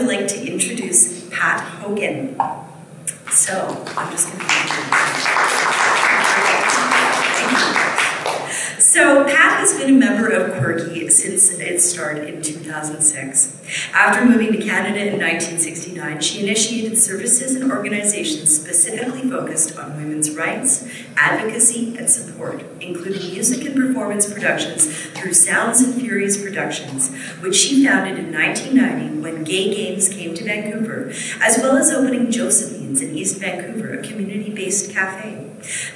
would like to introduce Pat Hogan. So, I'm just going to So, Pat has been a member of Quirk-e since its start in 2006. After moving to Canada in 1969, she initiated services and organizations specifically focused on women's rights, advocacy, and support, including music and performance productions through Sounds and Furies Productions, which she founded in 1990 when Gay Games came to Vancouver, as well as opening Josephine's in East Vancouver, a community-based cafe.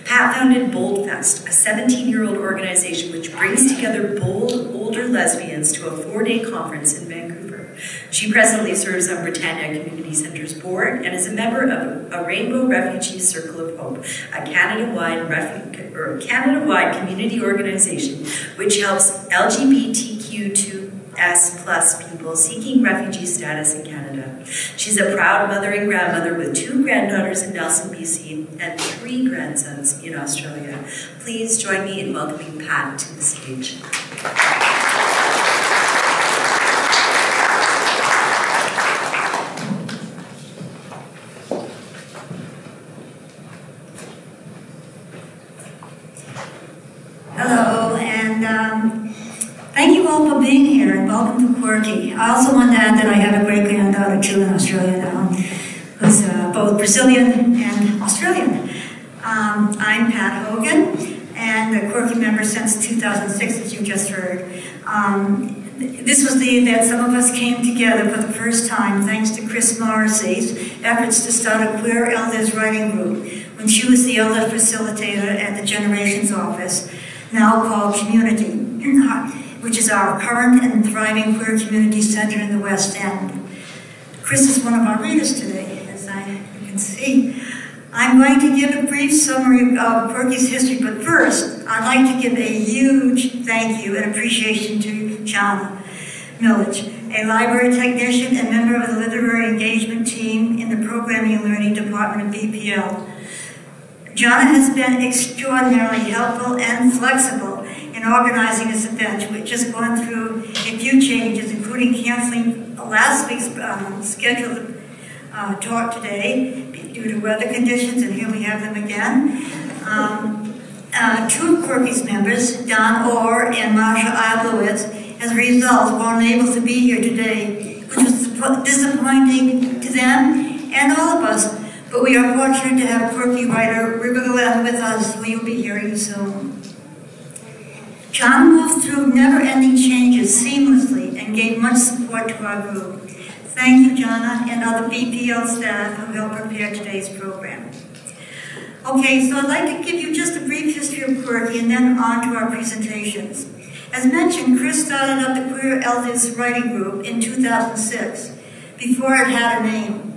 Pat founded Bold Fest, a 17-year-old organization which brings together bold, older lesbians to a 4-day conference in Vancouver. She presently serves on Britannia Community Centre's board and is a member of a Rainbow Refugee Circle of Hope, a Canada-wide community organization which helps LGBTQ2+ people seeking refugee status in Canada. She's a proud mother and grandmother with 2 granddaughters in Nelson, BC, and 3 grandsons in Australia. Please join me in welcoming Pat to the stage. Hello, and thank you all for being here, and welcome to Quirk-e. I also want to add that I have a great-granddaughter too in Australia now, who's both Brazilian and Australian. I'm Pat Hogan, and a Quirk-e member since 2006, as you just heard. This was the year that some of us came together for the first time, thanks to Chris Morrissey's efforts to start a queer elders writing group when she was the elder facilitator at the Generations Office, now called Community, which is our current and thriving queer community center in the West End. Chris is one of our readers today, as you can see. I'm going to give a brief summary of Quirk-e's history, but first, I'd like to give a huge thank you and appreciation to Jana Millage, a library technician and member of the literary engagement team in the Programming and Learning Department of BPL. Jana has been extraordinarily helpful and flexible in organizing this event, which has gone through a few changes, including canceling last week's scheduled talk today due to weather conditions, and here we have them again. 2 of Quirk-e's members, Don Orr and Marsha Iblowitz, as a result, were unable to be here today, which was disappointing to them and all of us. But we are fortunate to have Quirk-e writer Rudland with us, who you'll be hearing soon. John moved through never-ending changes seamlessly and gave much support to our group. Thank you, Jana, and other BPL staff who helped prepare today's program. Okay, so I'd like to give you just a brief history of Quirk-e and then on to our presentations. As mentioned, Chris started up the Queer Elders Writing Group in 2006, before it had a name.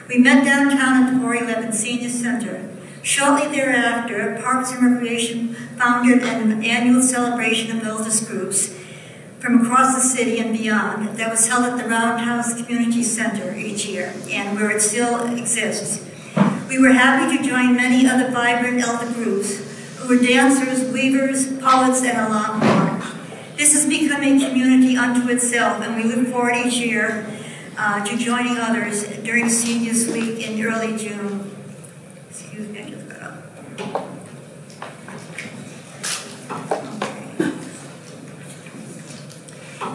We met downtown at the 411 Senior Center. Shortly thereafter, Parks and Recreation founded an annual celebration of elders groups from across the city and beyond that was held at the Roundhouse Community Center each year, and where it still exists. We were happy to join many other vibrant elder groups who were dancers, weavers, poets, and a lot more. This has become a community unto itself, and we look forward each year to joining others during Seniors Week in early June. Excuse me, I just got up.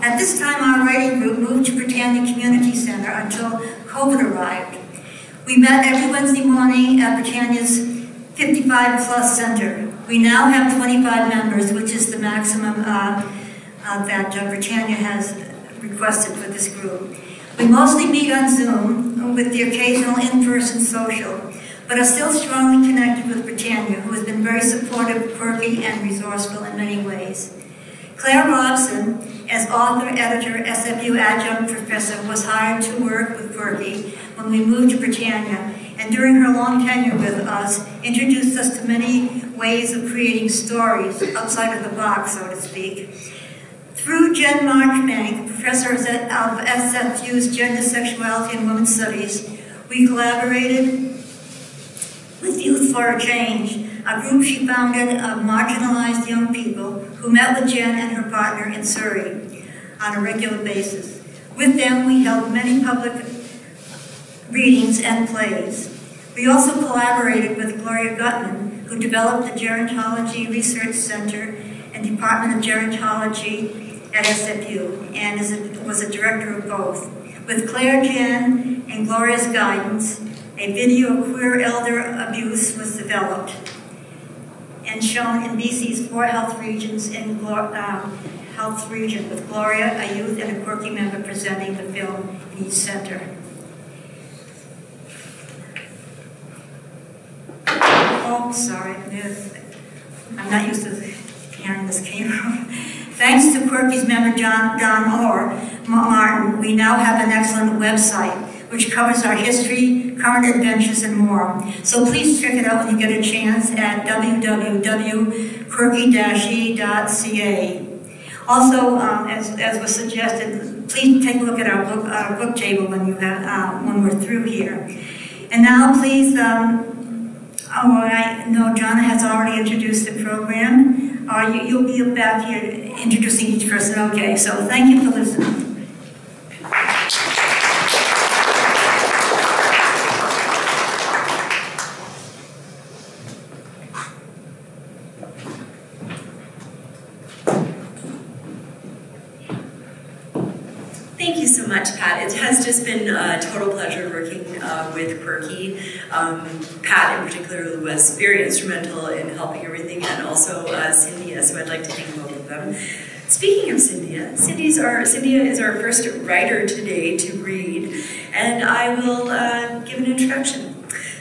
At this time, our writing group moved to Britannia Community Center until COVID arrived. We met every Wednesday morning at Britannia's 55-plus center. We now have 25 members, which is the maximum that Britannia has requested for this group. We mostly meet on Zoom with the occasional in-person social, but are still strongly connected with Britannia, who has been very supportive of Quirk-e and resourceful in many ways. Claire Robson, as author, editor, SFU adjunct professor, was hired to work with Quirk-e when we moved to Britannia, and during her long tenure with us, introduced us to many ways of creating stories outside of the box, so to speak. Through Jen Marchbank, professor of SFU's Gender, Sexuality, and Women's Studies, we collaborated with Youth for a Change, a group she founded of marginalized young people who met with Jen and her partner in Surrey on a regular basis. With them, we held many public readings and plays. We also collaborated with Gloria Gutman, who developed the Gerontology Research Center and Department of Gerontology at SFU, and was a director of both. With Claire Jen and Gloria's guidance, a video of queer elder abuse was developed and shown in BC's 4 health regions health region, with Gloria, a youth, and a Quirk-e member presenting the film in each center. Oh, sorry, I'm not used to hearing this camera. Thanks to Quirk-e's member Don Orr Martin, we now have an excellent website which covers our history, current adventures, and more. So please check it out when you get a chance at www.quirky-e.ca. Also, as was suggested, please take a look at our book table when we're through here. And now, please, I know Jonna has already introduced the program. You'll be back here introducing each person. Okay, so thank you for listening. Thank you so much, Pat. It has just been a total pleasure working with Quirk-e. Pat, in particular, was very instrumental in helping everything, and also Cyndia, so I'd like to thank both of them. Speaking of Cyndia, Cyndia is our first writer today to read, and I will give an introduction.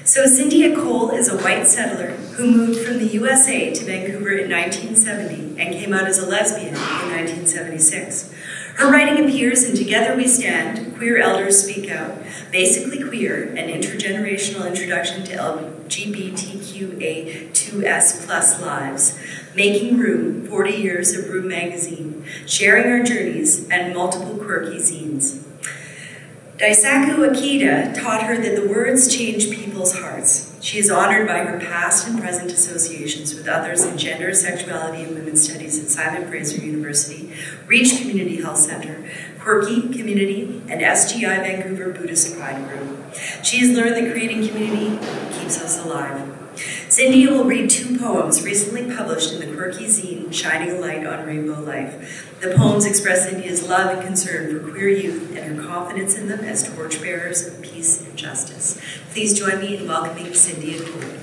So Cyndia Cole is a white settler who moved from the USA to Vancouver in 1970 and came out as a lesbian in 1976. Her writing appears in Together We Stand, Queer Elders Speak Out, Basically Queer, an intergenerational introduction to LGBTQA2S+ lives, Making Room, 40 Years of Room magazine, Sharing Our Journeys, and multiple Quirk-e zines. Daisaku Akita taught her that the words change people's hearts. She is honored by her past and present associations with others in gender, sexuality, and women's studies at Simon Fraser University, Reach Community Health Center, Quirk-e Community, and SGI Vancouver Buddhist Pride Group. She has learned that creating community keeps us alive. Cyndia will read 2 poems recently published in the Quirk-e zine, Shining a Light on Rainbow Life. The poems express Cyndia's love and concern for queer youth and her confidence in them as torchbearers of peace and justice. Please join me in welcoming Cyndia Cole.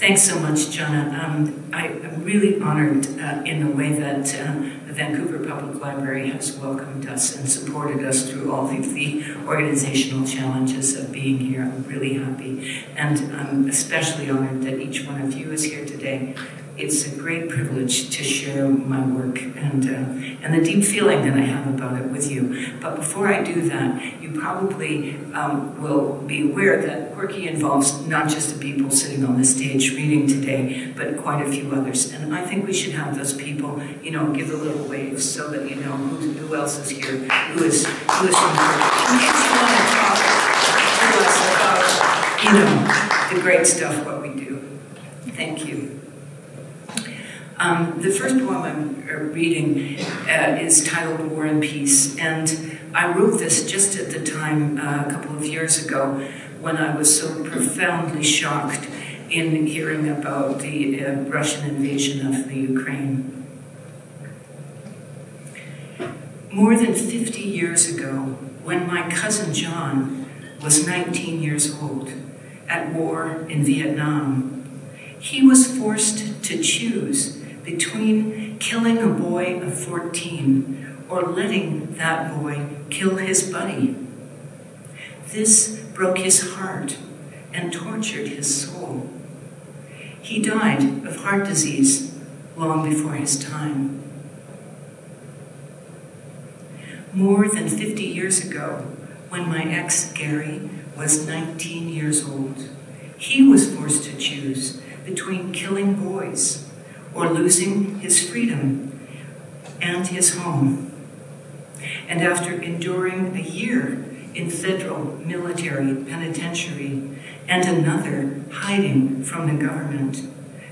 Thanks so much, Jonna. I'm really honored in the way that the Vancouver Public Library has welcomed us and supported us through all of the organizational challenges of being here. I'm really happy. And I'm especially honored that each one of you is here today. It's a great privilege to share my work and the deep feeling that I have about it with you. But before I do that, you probably will be aware that Quirk-e involves not just the people sitting on the stage reading today, but quite a few others. And I think we should have those people, give a little wave so that you know who else is here, who is from Quirk-e. In case you want to talk to us about, the great stuff, what we do. Thank you. The first poem I'm reading is titled War and Peace, and I wrote this just at the time, a couple of years ago, when I was so profoundly shocked in hearing about the Russian invasion of the Ukraine. More than 50 years ago, when my cousin John was 19 years old, at war in Vietnam, he was forced to choose between killing a boy of 14 or letting that boy kill his buddy. This broke his heart and tortured his soul. He died of heart disease long before his time. More than 50 years ago, when my ex, Gary, was 19 years old, he was forced to choose between killing boys or losing his freedom and his home. And after enduring a year in federal military penitentiary and another hiding from the government.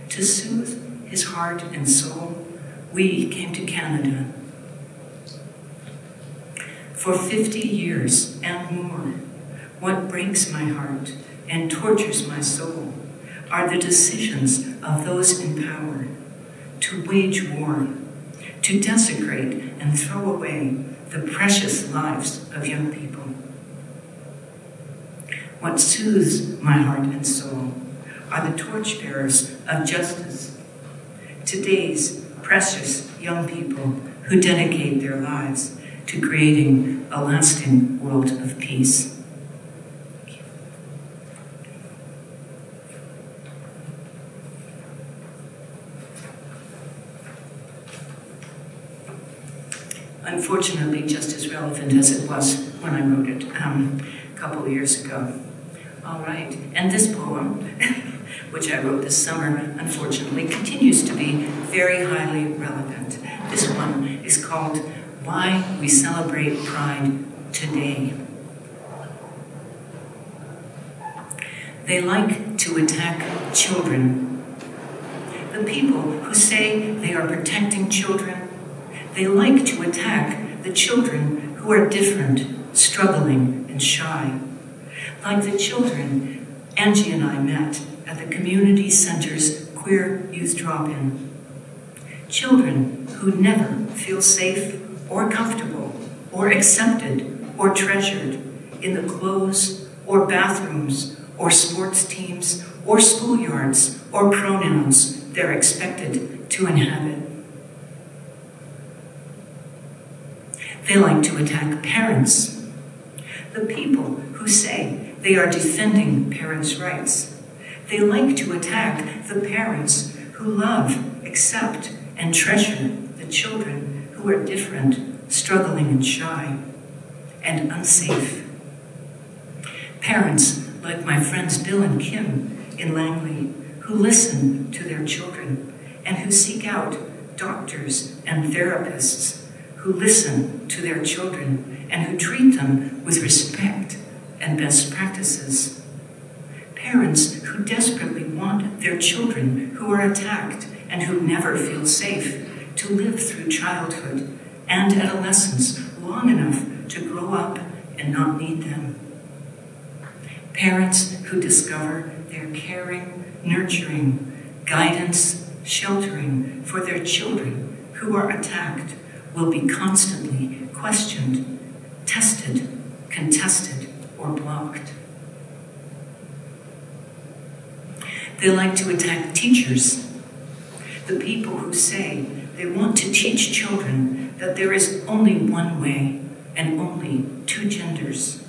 To soothe his heart and soul, we came to Canada. For 50 years and more, what breaks my heart and tortures my soul are the decisions of those in power to wage war, to desecrate and throw away the precious lives of young people. What soothes my heart and soul are the torchbearers of justice, today's precious young people who dedicate their lives to creating a lasting world of peace. Unfortunately, just as relevant as it was when I wrote it a couple of years ago. All right, and this poem, which I wrote this summer, unfortunately, continues to be very highly relevant. This one is called Why We Celebrate Pride Today. They like to attack children. The people who say they are protecting children, they like to attack the children who are different, struggling, and shy. Like the children Angie and I met at the community center's queer youth drop-in. Children who never feel safe or comfortable or accepted or treasured in the clothes or bathrooms or sports teams or schoolyards or pronouns they're expected to inhabit. They like to attack parents, the people who say they are defending parents' rights. They like to attack the parents who love, accept, and treasure the children who are different, struggling, and shy, and unsafe. Parents like my friends Bill and Kim in Langley, who listen to their children and who seek out doctors and therapists who listen to their children and who treat them with respect and best practices. Parents who desperately want their children who are attacked and who never feel safe to live through childhood and adolescence long enough to grow up and not need them. Parents who discover their caring, nurturing, guidance, sheltering for their children who are attacked will be constantly questioned, tested, contested, or blocked. They like to attack teachers, the people who say they want to teach children that there is only one way and only two genders.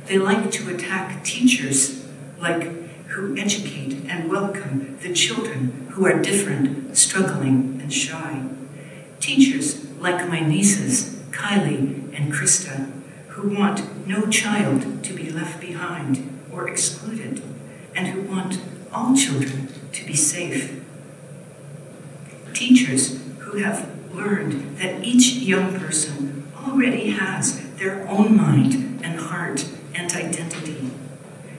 They like to attack teachers who educate and welcome the children who are different, struggling, and shy. Teachers like my nieces, Kylie and Krista, who want no child to be left behind or excluded, and who want all children to be safe. Teachers who have learned that each young person already has their own mind and heart and identity.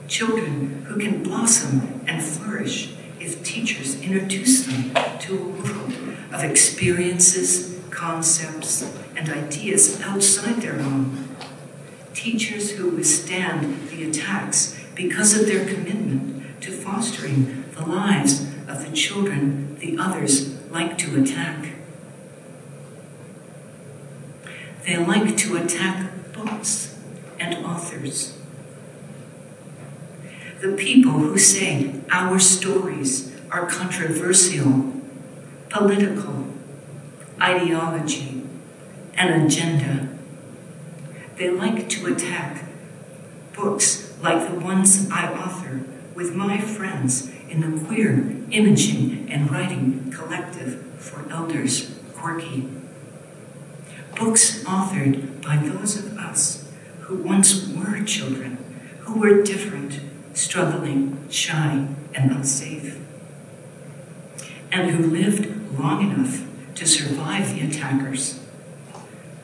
Children who can blossom and flourish if teachers introduce them to a world of experiences, concepts, and ideas outside their own. Teachers who withstand the attacks because of their commitment to fostering the lives of the children the others like to attack. They like to attack books and authors. The people who say our stories are controversial, political, ideology, and agenda. They like to attack books like the ones I author with my friends in the Queer Imaging and Riting Kollective for Elders, Quirk-e. Books authored by those of us who once were children, who were different, struggling, shy, and unsafe, and who lived long enough to survive the attackers.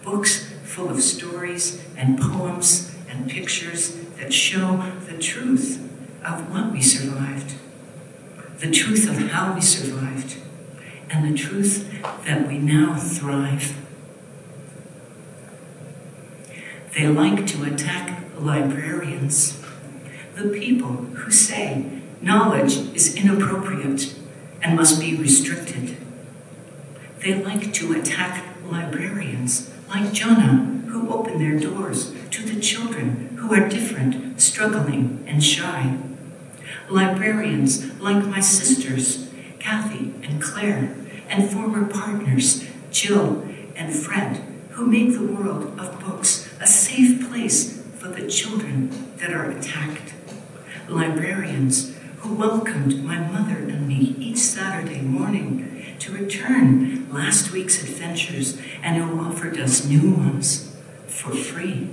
Books full of stories and poems and pictures that show the truth of what we survived, the truth of how we survived, and the truth that we now thrive. They like to attack librarians, the people who say knowledge is inappropriate and must be restricted. They like to attack librarians like Jonah, who open their doors to the children who are different, struggling, and shy. Librarians like my sisters, Kathy and Claire, and former partners, Jill and Fred, who make the world of books a safe place for the children that are attacked. Librarians who welcomed my mother and me each Saturday morning to return last week's adventures and who offered us new ones for free.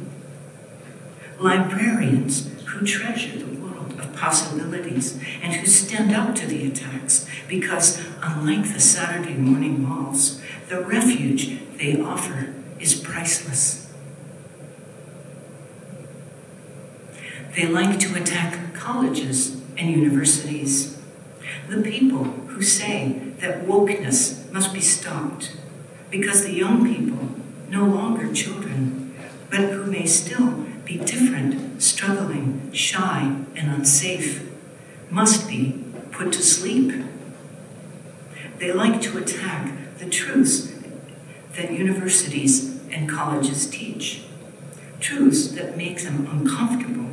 Librarians who treasure the world of possibilities and who stand up to the attacks because, unlike the Saturday morning malls, the refuge they offer is priceless. They like to attack colleges and universities, the people who say that wokeness must be stopped because the young people, no longer children, but who may still be different, struggling, shy, and unsafe, must be put to sleep. They like to attack the truths that universities and colleges teach, truths that make them uncomfortable,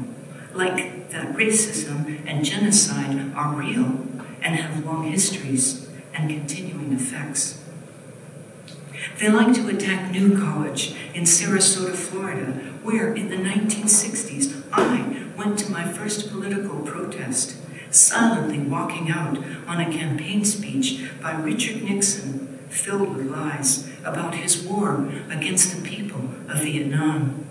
like that racism and genocide are real and have long histories and continuing effects. They like to attack New College in Sarasota, Florida, where in the 1960s I went to my first political protest, silently walking out on a campaign speech by Richard Nixon filled with lies about his war against the people of Vietnam.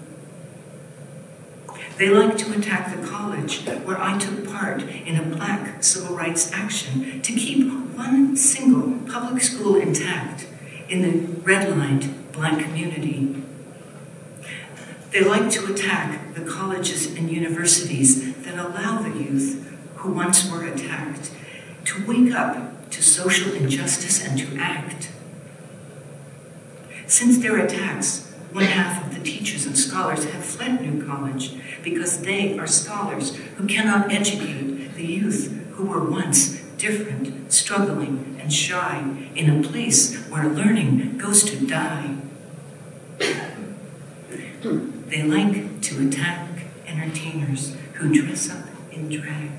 They like to attack the college where I took part in a Black civil rights action to keep one single public school intact in the redlined Black community. They like to attack the colleges and universities that allow the youth who once were attacked to wake up to social injustice and to act. Since their attacks, one half of the teachers and scholars have fled New College because they are scholars who cannot educate the youth who were once different, struggling, and shy in a place where learning goes to die. They like to attack entertainers who dress up in drag.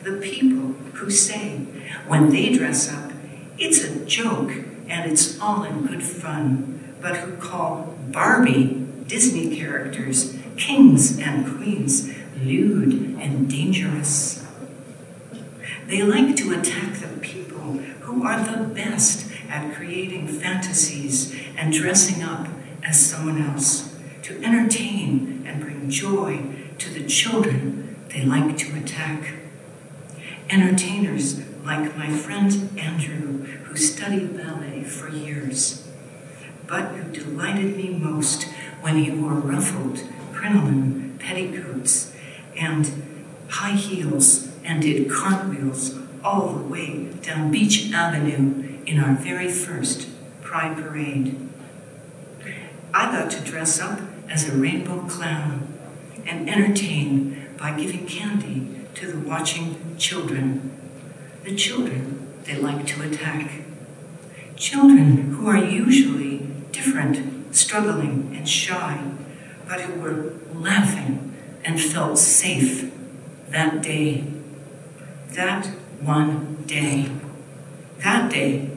The people who say, when they dress up, it's a joke and it's all in good fun, but who call Barbie Disney characters, kings and queens, lewd and dangerous. They like to attack the people who are the best at creating fantasies and dressing up as someone else, to entertain and bring joy to the children they like to attack. Entertainers like my friend Andrew, who studied ballet for years, but who delighted me most when he wore ruffled crinoline petticoats and high heels and did cartwheels all the way down Beach Avenue in our very first Pride Parade. I got to dress up as a rainbow clown and entertain by giving candy to the watching children, the children they like to attack. Children who are usually different, struggling, and shy, but who were laughing and felt safe that day. That one day. That day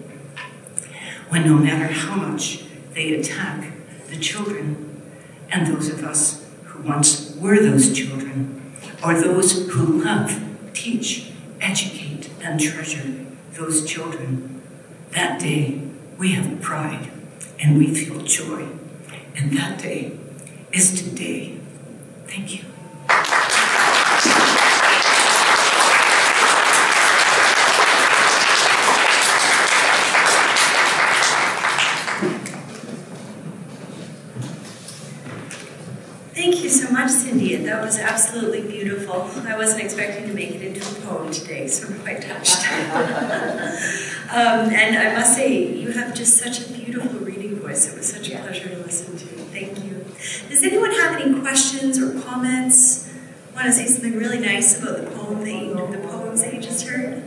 when no matter how much they attack the children and those of us who once were those children, or those who love, teach, educate, and treasure those children, that day we have pride and we feel joy. And that day is today. Thank you. Thank you so much, Cyndia. That was absolutely beautiful. I wasn't expecting to make poem today, so I'm quite touched. And I must say, you have just such a beautiful reading voice. It was such a pleasure to listen to. Thank you. Does anyone have any questions or comments? Want to say something really nice about the poems that you just heard?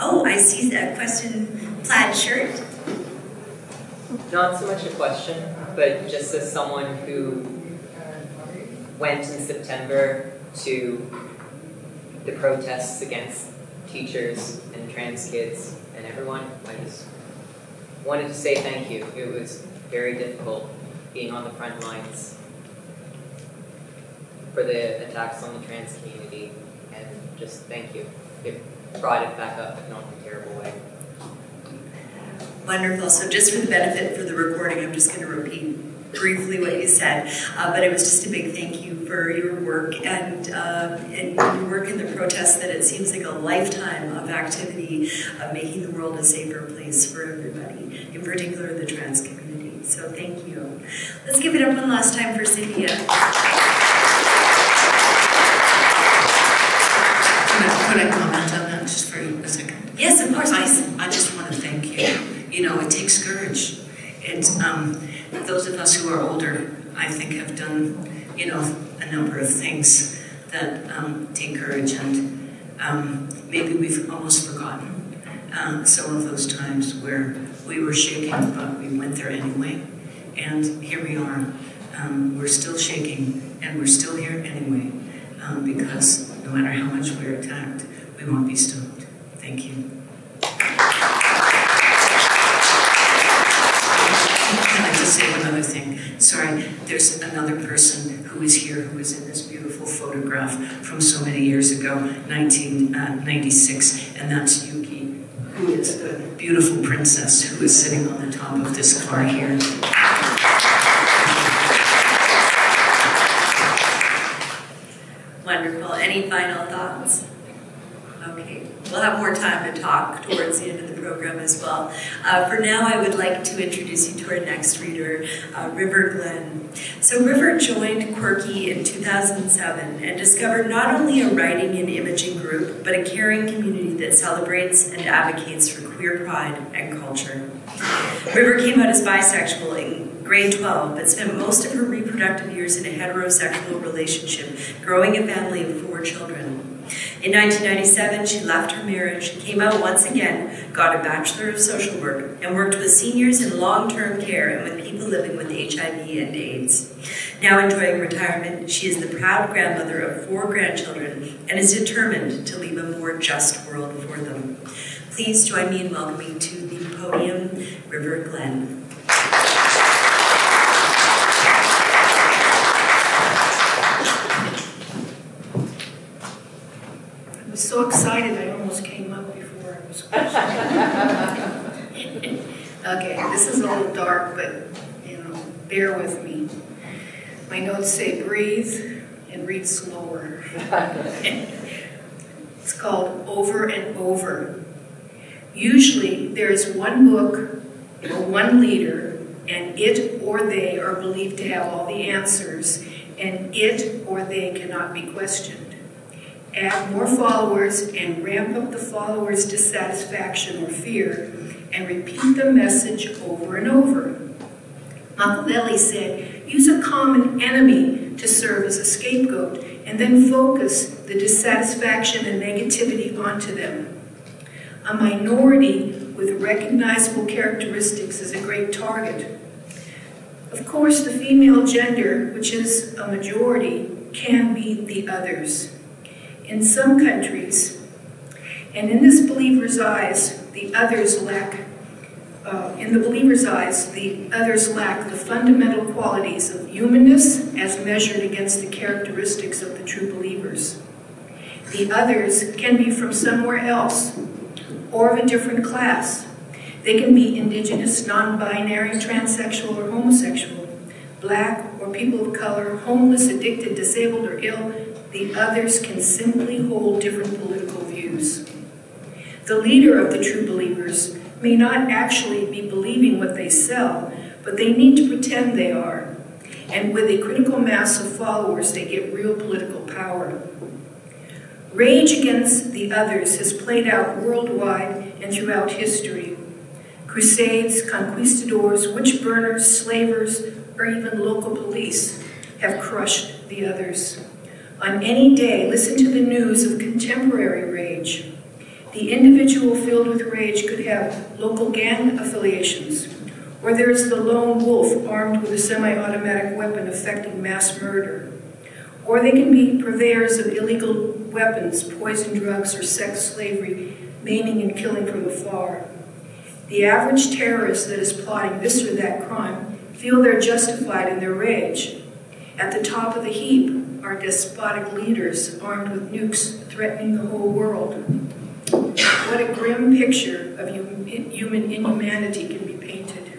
Oh, I see that question, plaid shirt. Not so much a question, but just as someone who went in September to the protests against teachers and trans kids and everyone, I just wanted to say thank you. It was very difficult being on the front lines for the attacks on the trans community, and just thank you. It brought it back up, but not in a terrible way. Wonderful. So just for the benefit for the recording, I'm just going to repeat briefly what you said, but it was just a big thank you for your work and your work in the protests, that it seems like a lifetime of activity of making the world a safer place for everybody, in particular the trans community. So thank you. Let's give it up one last time for Cyndia. Could I comment on that just for a second? Yes, of course. I just want to thank you. You know, it takes courage. It's those of us who are older, I think, have done, you know, a number of things that take courage, and maybe we've almost forgotten some of those times where we were shaking, but we went there anyway. And here we are. We're still shaking, and we're still here anyway, because no matter how much we're attacked, we won't be stopped. Thank you. Can I just say one other thing? Sorry, there's another person who is here who is in this beautiful photograph from so many years ago, 1996, and that's Yuki, who is the beautiful princess who is sitting on the top of this car here. Wonderful. Any final thoughts? Okay. We'll have more time to talk towards the end of the program as well. For now, I would like to introduce you to our next reader, River Glenn. So River joined Quirk-e in 2007 and discovered not only a writing and imaging group, but a caring community that celebrates and advocates for queer pride and culture. River came out as bisexual in grade 12, but spent most of her reproductive years in a heterosexual relationship, growing a family of 4 children. In 1997, she left her marriage, came out once again, got a Bachelor of Social Work, and worked with seniors in long-term care and with people living with HIV and AIDS. Now enjoying retirement, she is the proud grandmother of 4 grandchildren and is determined to leave a more just world for them. Please join me in welcoming to the podium, River Glenn. So excited I almost came up before I was Okay, this is a little dark, but bear with me. My notes say breathe and read slower. It's called Over and Over. Usually there is one book or one leader, and it or they are believed to have all the answers, and it or they cannot be questioned. Add more followers and ramp up the followers' dissatisfaction or fear, and repeat the message over and over. Machiavelli said, use a common enemy to serve as a scapegoat, and then focus the dissatisfaction and negativity onto them. A minority with recognizable characteristics is a great target. Of course, the female gender, which is a majority, can be the others. In some countries, and in this believer's eyes, the others lack the fundamental qualities of humanness as measured against the characteristics of the true believers. The others can be from somewhere else or of a different class. They can be indigenous, non-binary, transsexual, or homosexual, black or people of color, homeless, addicted, disabled, or ill. The others can simply hold different political views. The leader of the true believers may not actually be believing what they sell, but they need to pretend they are. And with a critical mass of followers, they get real political power. power. Rage against the others has played out worldwide and throughout history. Crusades, conquistadors, witch burners, slavers, or even local police have crushed the others. On any day, listen to the news of contemporary rage. The individual filled with rage could have local gang affiliations, or there's the lone wolf armed with a semi-automatic weapon affecting mass murder. Or they can be purveyors of illegal weapons, poison drugs, or sex slavery, maiming and killing from afar. The average terrorist that is plotting this or that crime feel they're justified in their rage. At the top of the heap are despotic leaders armed with nukes threatening the whole world. What a grim picture of human inhumanity can be painted.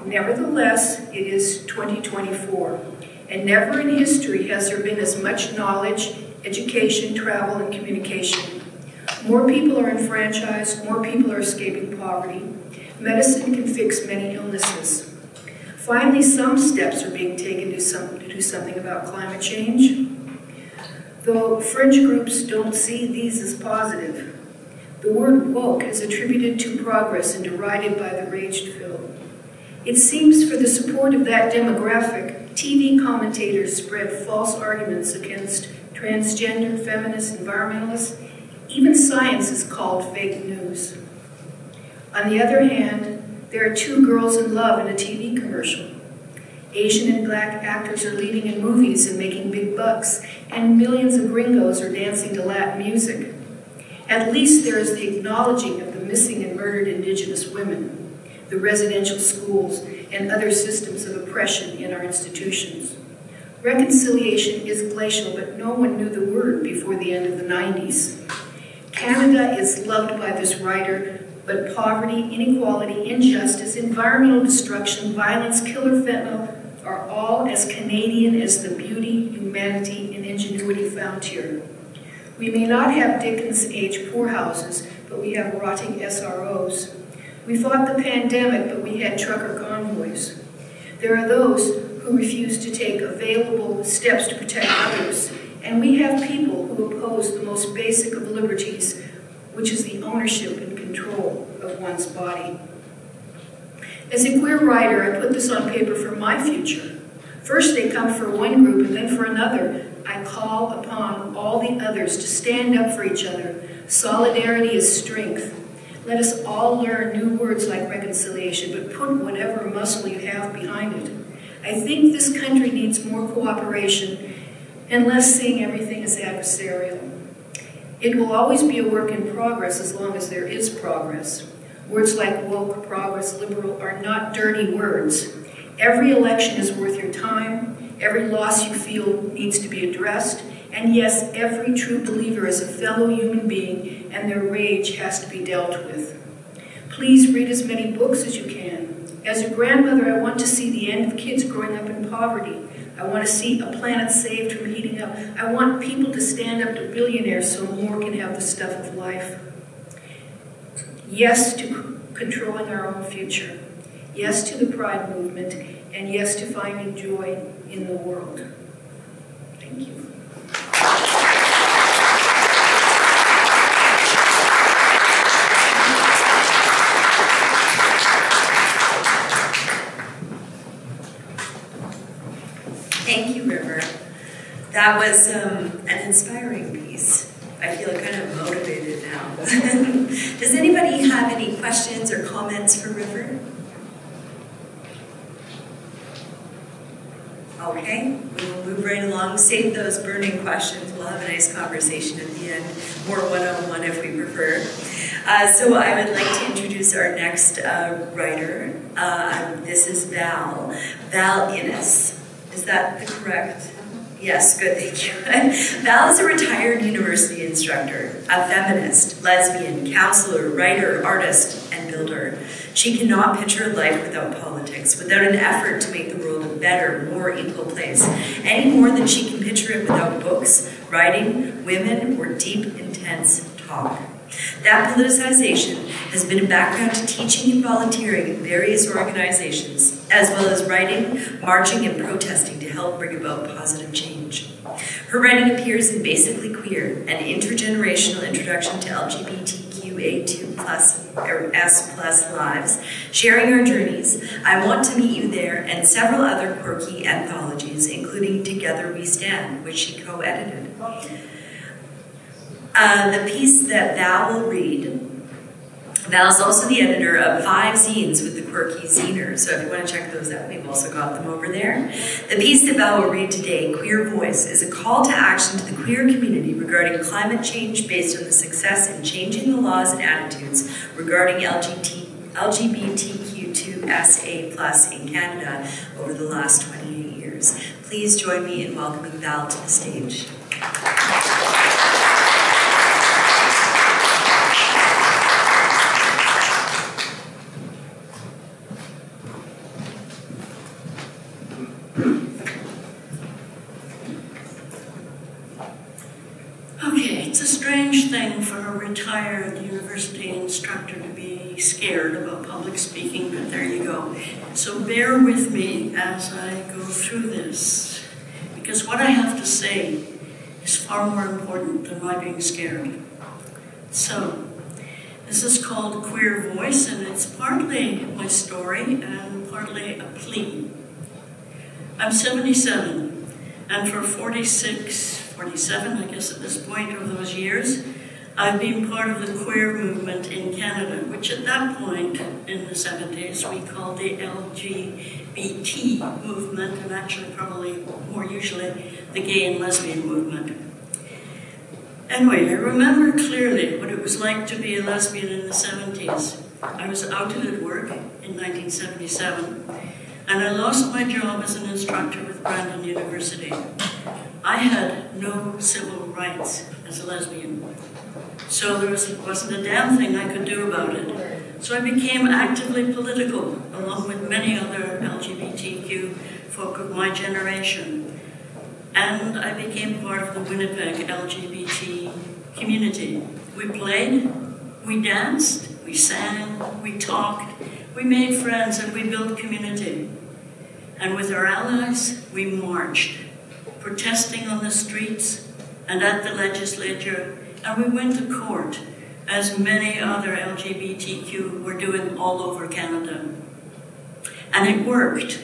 Nevertheless, it is 2024, and never in history has there been as much knowledge, education, travel, and communication. More people are enfranchised, more people are escaping poverty. Medicine can fix many illnesses. Finally, some steps are being taken to do something about climate change, though fringe groups don't see these as positive. The word woke is attributed to progress and derided by the rage-filled. It seems for the support of that demographic, TV commentators spread false arguments against transgender, feminist, environmentalists. Even science is called fake news. On the other hand, there are two girls in love in a TV commercial. Asian and black actors are leading in movies and making big bucks, and millions of gringos are dancing to Latin music. At least there is the acknowledging of the missing and murdered indigenous women, the residential schools, and other systems of oppression in our institutions. Reconciliation is glacial, but no one knew the word before the end of the 90s. Canada is loved by this writer, but poverty, inequality, injustice, environmental destruction, violence, killer fentanyl are all as Canadian as the beauty, humanity, and ingenuity found here. We may not have Dickens-age poorhouses, but we have rotting SROs. We fought the pandemic, but we had trucker convoys. There are those who refuse to take available steps to protect others, and we have people who oppose the most basic of liberties, which is the ownership and control of one's body. As a queer writer, I put this on paper for my future. First they come for one group and then for another. I call upon all the others to stand up for each other. Solidarity is strength. Let us all learn new words like reconciliation, but put whatever muscle you have behind it. I think this country needs more cooperation and less seeing everything as adversarial. It will always be a work in progress as long as there is progress. Words like woke, progress, liberal are not dirty words. Every election is worth your time. Every loss you feel needs to be addressed. And yes, every true believer is a fellow human being, and their rage has to be dealt with. Please read as many books as you can. As a grandmother, I want to see the end of kids growing up in poverty. I want to see a planet saved from heating up. I want people to stand up to billionaires so more can have the stuff of life. Yes to controlling our own future. Yes to the Pride movement. And yes to finding joy in the world. Thank you. Thank you, River. That was an inspiring piece. I feel kind of motivated now. Does anybody have any questions or comments for River? Okay, we will move right along. Save those burning questions. We'll have a nice conversation at the end, more one-on-one if we prefer. So I would like to introduce our next writer. This is Val Innes. Is that the correct? Yes, good, thank you. Val is a retired university instructor, a feminist, lesbian, counselor, writer, artist, and builder. She cannot picture life without politics, without an effort to make the world a better, more equal place, any more than she can picture it without books, writing, women, or deep, intense talk. That politicization has been a background to teaching and volunteering in various organizations, as well as writing, marching, and protesting to help bring about positive change. Her writing appears in Basically Queer, an intergenerational introduction to LGBTQA2+S+ lives, Sharing Our Journeys, I Want to Meet You There, and several other quirky anthologies, including Together We Stand, which she co-edited. The piece that Val will read, Val is also the editor of 5 zines with the Quirk-e Ziner, so if you want to check those out, we've also got them over there. The piece that Val will read today, Queer Voice, is a call to action to the queer community regarding climate change based on the success in changing the laws and attitudes regarding LGBTQ2SA+ in Canada over the last 28 years. Please join me in welcoming Val to the stage. Thing for a retired university instructor to be scared about public speaking, but there you go. So bear with me as I go through this, because what I have to say is far more important than my being scared. So, this is called Queer Voice, and it's partly my story and partly a plea. I'm 77, and for 47, I guess at this point of those years, I've been part of the queer movement in Canada, which at that point in the 70s we called the LGBT movement, and actually probably more usually the gay and lesbian movement. Anyway, I remember clearly what it was like to be a lesbian in the 70s. I was outed at work in 1977, and I lost my job as an instructor with Brandon University. I had no civil rights as a lesbian, so there wasn't a damn thing I could do about it. So I became actively political, along with many other LGBTQ folk of my generation. And I became part of the Winnipeg LGBT community. We played, we danced, we sang, we talked, we made friends, and we built community. And with our allies, we marched, protesting on the streets and at the legislature, and we went to court, as many other LGBTQ were doing all over Canada. And it worked.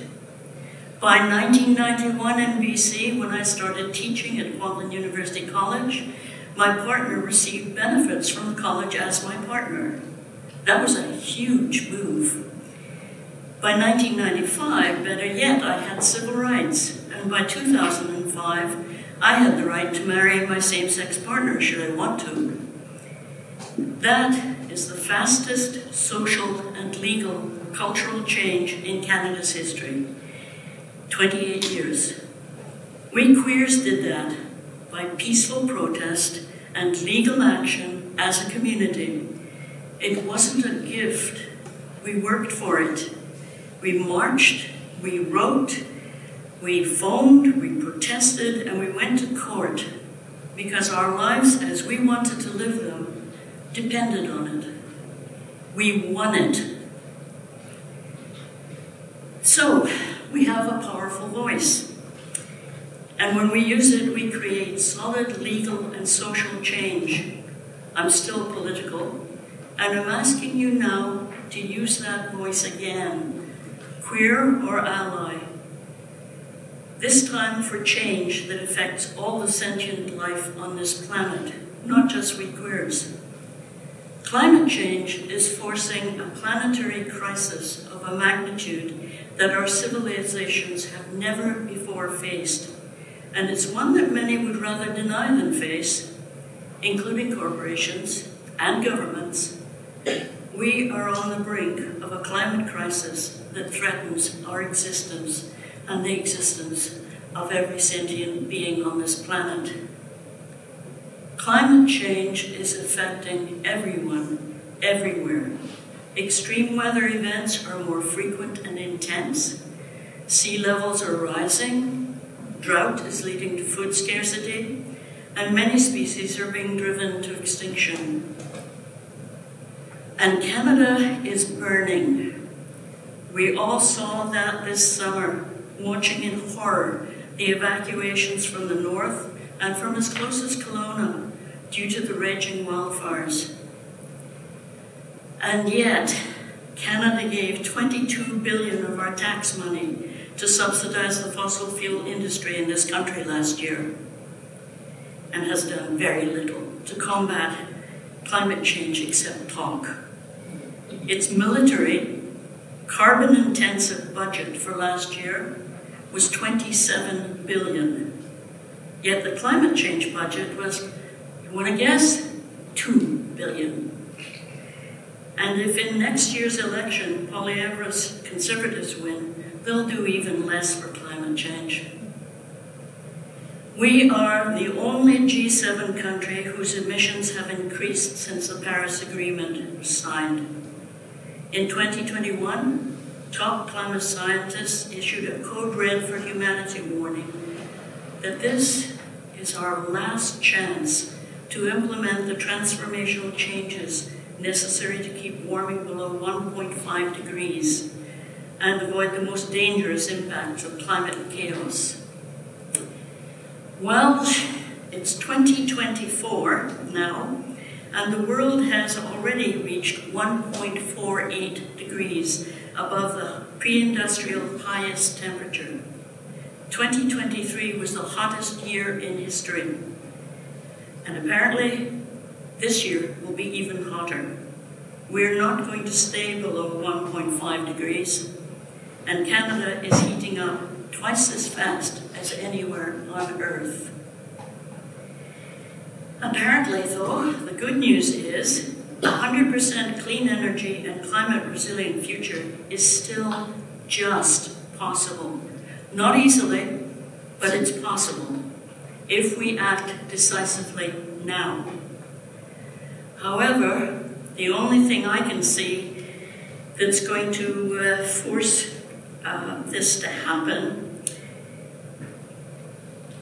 By 1991 in BC, when I started teaching at Rudland University College, my partner received benefits from the college as my partner. That was a huge move. By 1995, better yet, I had civil rights, and by 2005, I had the right to marry my same-sex partner should I want to. That is the fastest social and legal cultural change in Canada's history. 28 years. We queers did that by peaceful protest and legal action as a community. It wasn't a gift. We worked for it. We marched, we wrote, we phoned, we protested, and we went to court because our lives as we wanted to live them depended on it. We won it. So, we have a powerful voice. And when we use it, we create solid legal and social change. I'm still political, and I'm asking you now to use that voice again, queer or ally. This time for change that affects all the sentient life on this planet, not just we queers. Climate change is forcing a planetary crisis of a magnitude that our civilizations have never before faced. And it's one that many would rather deny than face, including corporations and governments. We are on the brink of a climate crisis that threatens our existence and the existence of every sentient being on this planet. Climate change is affecting everyone, everywhere. Extreme weather events are more frequent and intense. Sea levels are rising. Drought is leading to food scarcity, and many species are being driven to extinction. And Canada is burning. We all saw that this summer, watching in horror the evacuations from the north and from as close as Kelowna due to the raging wildfires. And yet, Canada gave $22 billion of our tax money to subsidize the fossil fuel industry in this country last year, and has done very little to combat climate change except talk. Its military, carbon-intensive budget for last year was $27 billion. Yet the climate change budget was, you want to guess? $2 billion. And if in next year's election, Poilievre's Conservatives win, they'll do even less for climate change. We are the only G7 country whose emissions have increased since the Paris Agreement was signed. In 2021, top climate scientists issued a code red for humanity warning that this is our last chance to implement the transformational changes necessary to keep warming below 1.5 degrees and avoid the most dangerous impacts of climate chaos. Well, it's 2024 now, and the world has already reached 1.48 degrees above the pre-industrial highest temperature. 2023 was the hottest year in history, and apparently this year will be even hotter. We're not going to stay below 1.5 degrees, and Canada is heating up twice as fast as anywhere on Earth. Apparently, though, the good news is 100% clean energy and climate resilient future is still just possible. Not easily, but it's possible if we act decisively now. However, the only thing I can see that's going to force this to happen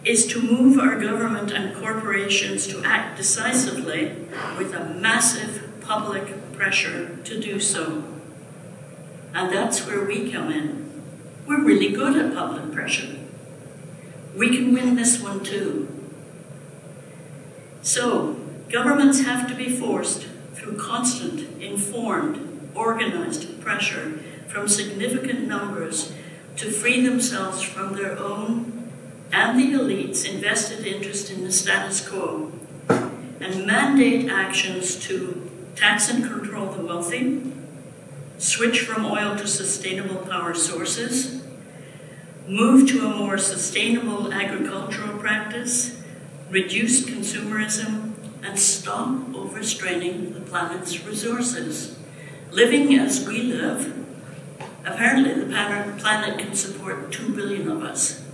is to move our government and corporations to act decisively with a massive public pressure to do so. And that's where we come in. We're really good at public pressure. We can win this one too. So, governments have to be forced through constant, informed, organized pressure from significant numbers to free themselves from their own and the elite's invested interest in the status quo, and mandate actions to tax and control the wealthy, switch from oil to sustainable power sources, move to a more sustainable agricultural practice, reduce consumerism, and stop overstraining the planet's resources. Living as we live, apparently the planet can support 2 billion of us.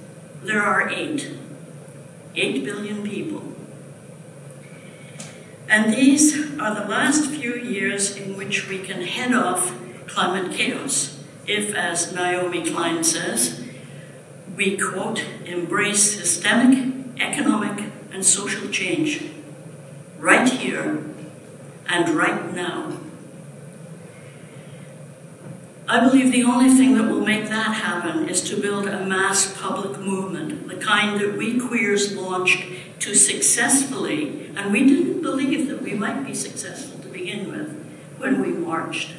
There are 8 billion people. And these are the last few years in which we can head off climate chaos, if, as Naomi Klein says, we, quote, embrace systemic, economic, and social change right here and right now. I believe the only thing that will make that happen is to build a mass public movement, the kind that we queers launched to successfully, and we didn't believe that we might be successful to begin with when we marched.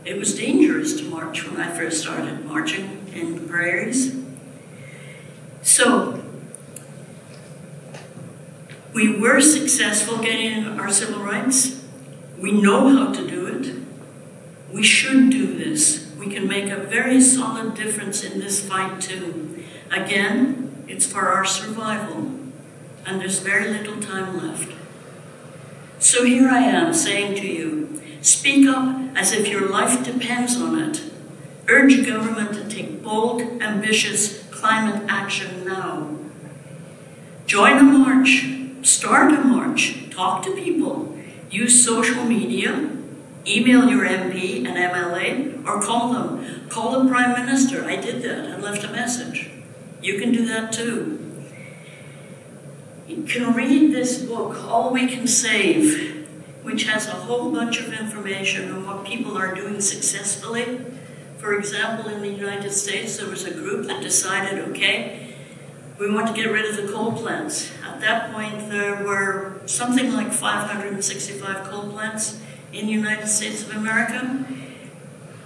It was dangerous to march when I first started marching in the prairies. So, we were successful getting our civil rights. We know how to do it. We should do this. We can make a very solid difference in this fight too. Again, it's for our survival, and there's very little time left. So here I am saying to you, speak up as if your life depends on it. Urge government to take bold, ambitious climate action now. Join a march, start a march, talk to people, use social media, email your MP and MLA, or call them. Call the Prime Minister. I did that and left a message. You can do that too. You can read this book, All We Can Save, which has a whole bunch of information on what people are doing successfully. For example, in the United States, there was a group that decided, okay, We want to get rid of the coal plants. At that point, there were something like 565 coal plants in the United States of America.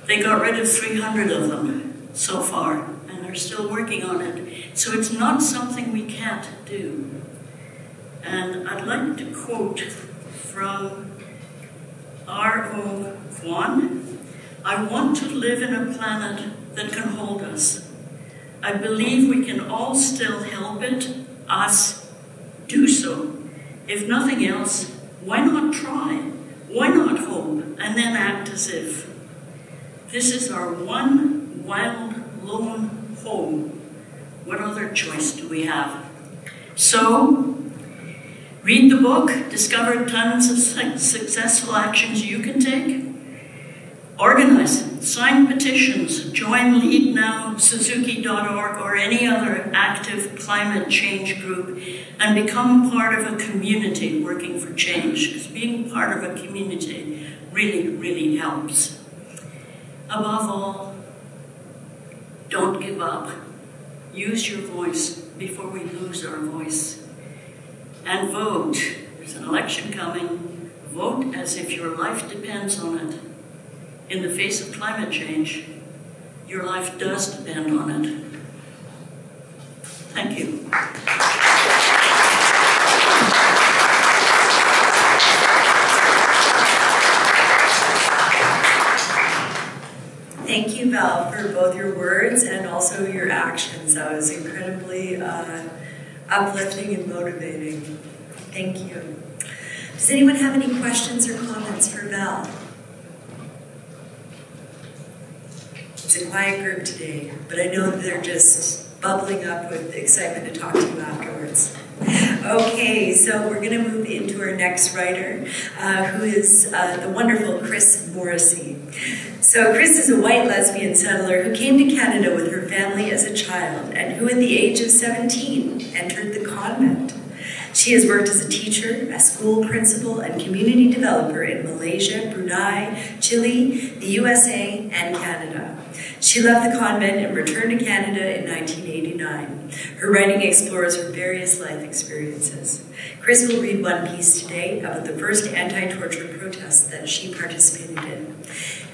They got rid of 300 of them so far, and they're still working on it. So it's not something we can't do. And I'd like to quote from R.O. Kwan. I want to live in a planet that can hold us. I believe we can all still help it, us, do so. If nothing else, why not try? Why not hope and then act as if? This is our one wild, lone home. What other choice do we have? So, read the book, discover tons of successful actions you can take. Organize, sign petitions, join Lead Now, Suzuki.org, or any other active climate change group, and become part of a community working for change, because being part of a community really, really helps. Above all, don't give up. Use your voice before we lose our voice. And vote. There's an election coming. Vote as if your life depends on it. In the face of climate change, your life does depend on it. Thank you. Thank you, Val, for both your words and also your actions. That was incredibly uplifting and motivating. Thank you. Does anyone have any questions or comments for Val? It's a quiet group today, but I know that they're just bubbling up with excitement to talk to you afterwards. Okay, so we're going to move into our next writer, who is the wonderful Chris Morrissey. So Chris is a white lesbian settler who came to Canada with her family as a child and who at the age of 17 entered the convent. She has worked as a teacher, a school principal, and community developer in Malaysia, Brunei, Chile, the USA, and Canada. She left the convent and returned to Canada in 1989. Her writing explores her various life experiences. Chris will read one piece today about the first anti-torture protests that she participated in.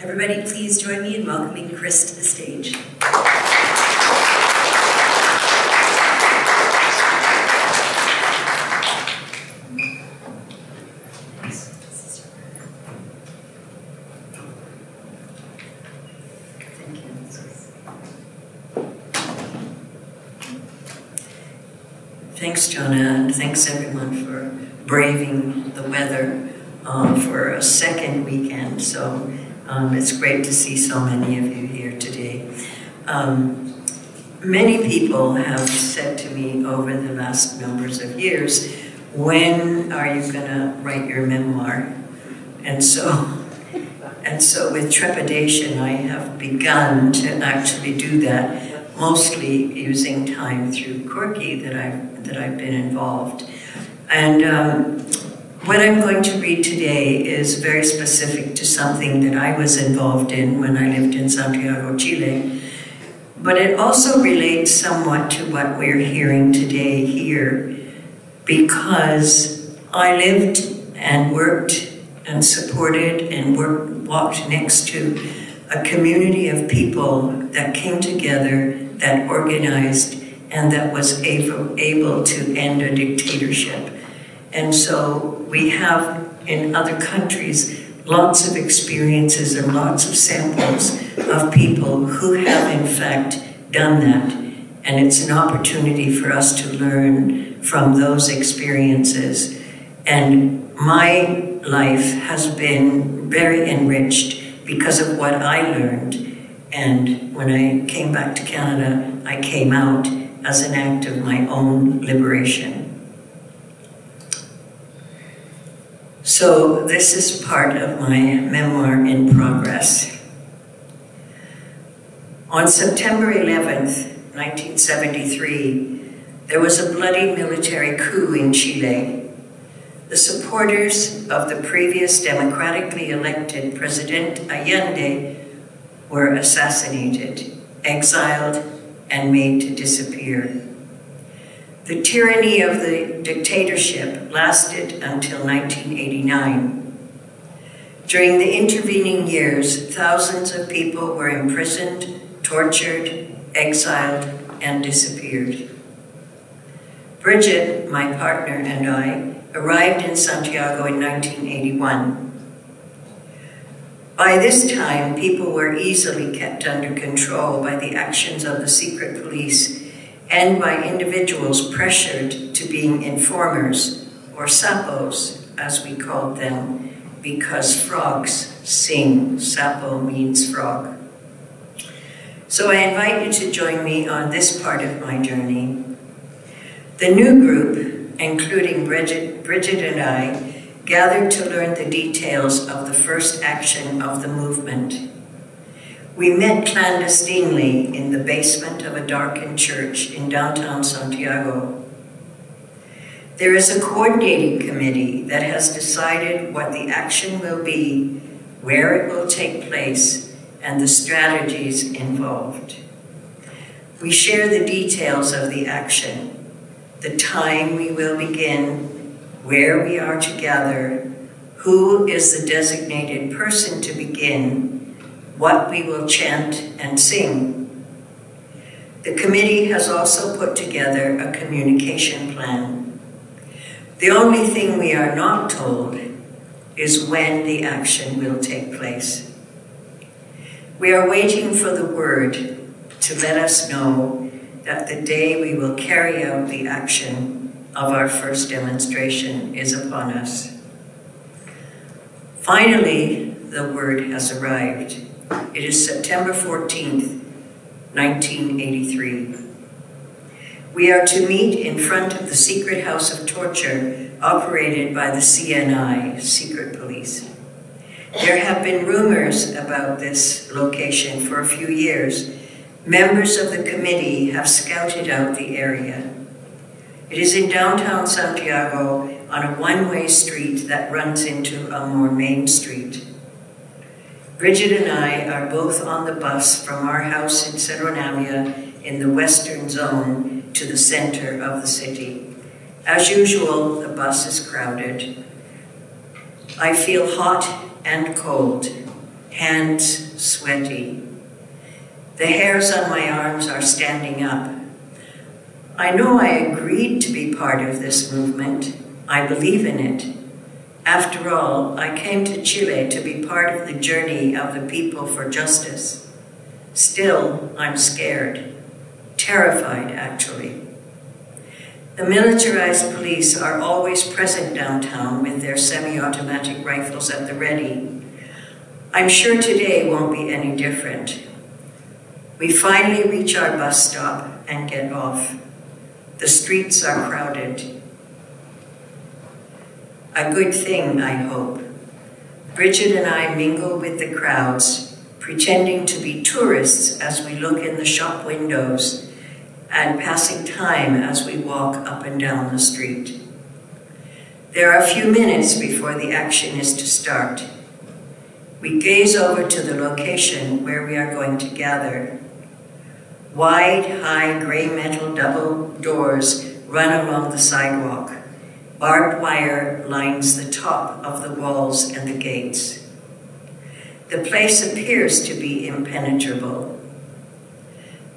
Everybody, please join me in welcoming Chris to the stage. Thanks, Jonah, and thanks everyone for braving the weather for a second weekend. So it's great to see so many of you here today. Many people have said to me over the last numbers of years, when are you going to write your memoir? And so with trepidation, I have begun to actually do that, mostly using time through Quirk-e that I've been involved. And what I'm going to read today is very specific to something that I was involved in when I lived in Santiago, Chile. But it also relates somewhat to what we're hearing today here, because I lived and worked and supported and walked next to a community of people that came together, that organized, and that was able to end a dictatorship. And so we have in other countries lots of experiences and lots of samples of people who have in fact done that. And it's an opportunity for us to learn from those experiences. And my life has been very enriched because of what I learned. And when I came back to Canada, I came out as an act of my own liberation. So this is part of my memoir in progress. On September 11th, 1973, there was a bloody military coup in Chile. The supporters of the previous democratically elected President Allende were assassinated, exiled, and made to disappear. The tyranny of the dictatorship lasted until 1989. During the intervening years, thousands of people were imprisoned, tortured, exiled, and disappeared. Bridget, my partner, and I arrived in Santiago in 1981. By this time, people were easily kept under control by the actions of the secret police and by individuals pressured to being informers, or sapos, as we called them, because frogs sing. Sapo means frog. So I invite you to join me on this part of my journey. The new group, including Bridget and I, gathered to learn the details of the first action of the movement. We met clandestinely in the basement of a darkened church in downtown Santiago. There is a coordinating committee that has decided what the action will be, where it will take place, and the strategies involved. We share the details of the action, the time we will begin, where we are to gather, who is the designated person to begin, what we will chant and sing. The committee has also put together a communication plan. The only thing we are not told is when the action will take place. We are waiting for the word to let us know that the day we will carry out the action of our first demonstration is upon us. Finally, the word has arrived. It is September 14th, 1983. We are to meet in front of the secret house of torture operated by the CNI, secret police. There have been rumors about this location for a few years. Members of the committee have scouted out the area. It is in downtown Santiago on a one-way street that runs into a more main street. Bridget and I are both on the bus from our house in Cerro Navia in the western zone to the center of the city. As usual, the bus is crowded. I feel hot and cold, hands sweaty. The hairs on my arms are standing up. I know I agreed to be part of this movement. I believe in it. After all, I came to Chile to be part of the journey of the people for justice. Still, I'm scared. Terrified, actually. The militarized police are always present downtown with their semi-automatic rifles at the ready. I'm sure today won't be any different. We finally reach our bus stop and get off. The streets are crowded. A good thing, I hope. Bridget and I mingle with the crowds, pretending to be tourists as we look in the shop windows and passing time as we walk up and down the street. There are a few minutes before the action is to start. We gaze over to the location where we are going to gather. Wide, high, gray metal double doors run along the sidewalk. Barbed wire lines the top of the walls and the gates. The place appears to be impenetrable.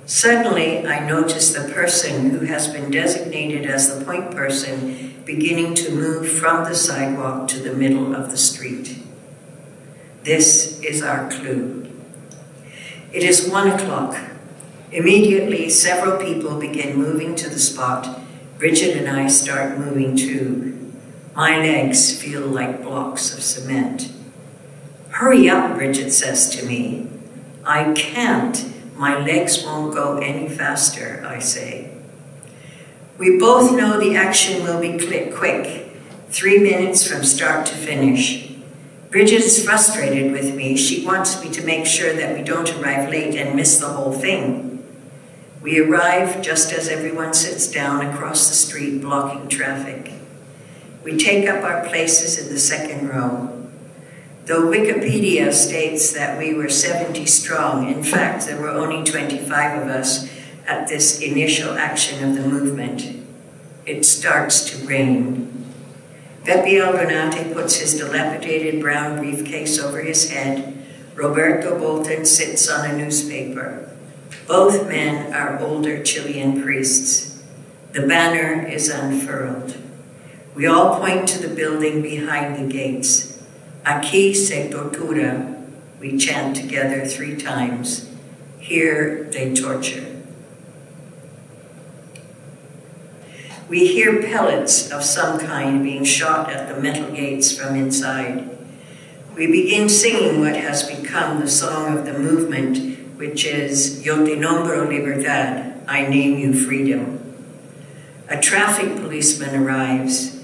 Suddenly, I notice the person who has been designated as the point person beginning to move from the sidewalk to the middle of the street. This is our clue. It is 1 o'clock. Immediately, several people begin moving to the spot. Bridget and I start moving too. My legs feel like blocks of cement. Hurry up, Bridget says to me. I can't. My legs won't go any faster, I say. We both know the action will be quick, 3 minutes from start to finish. Bridget is frustrated with me. She wants me to make sure that we don't arrive late and miss the whole thing. We arrive just as everyone sits down across the street, blocking traffic. We take up our places in the second row. Though Wikipedia states that we were 70 strong, in fact, there were only 25 of us at this initial action of the movement. it starts to rain. Pepe Albernate puts his dilapidated brown briefcase over his head. Roberto Bolton sits on a newspaper. Both men are older Chilean priests. The banner is unfurled. We all point to the building behind the gates. Aquí se tortura, we chant together 3 times. Here they torture. We hear pellets of some kind being shot at the metal gates from inside. We begin singing what has become the song of the movement, which is Yo te nombro libertad, I name you freedom. A traffic policeman arrives.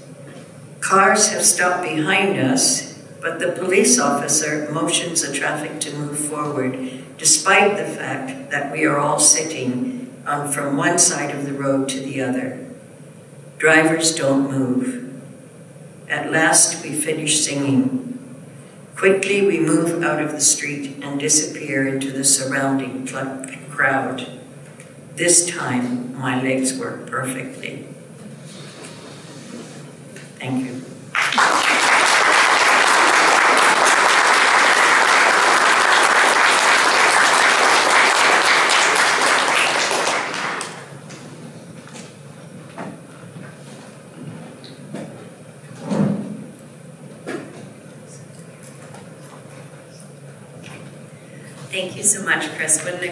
Cars have stopped behind us, but the police officer motions the traffic to move forward, despite the fact that we are all sitting from one side of the road to the other. Drivers don't move. At last we finish singing. Quickly we move out of the street and disappear into the surrounding crowd. This time my legs work perfectly. Thank you. Thank you so much, Chris. What an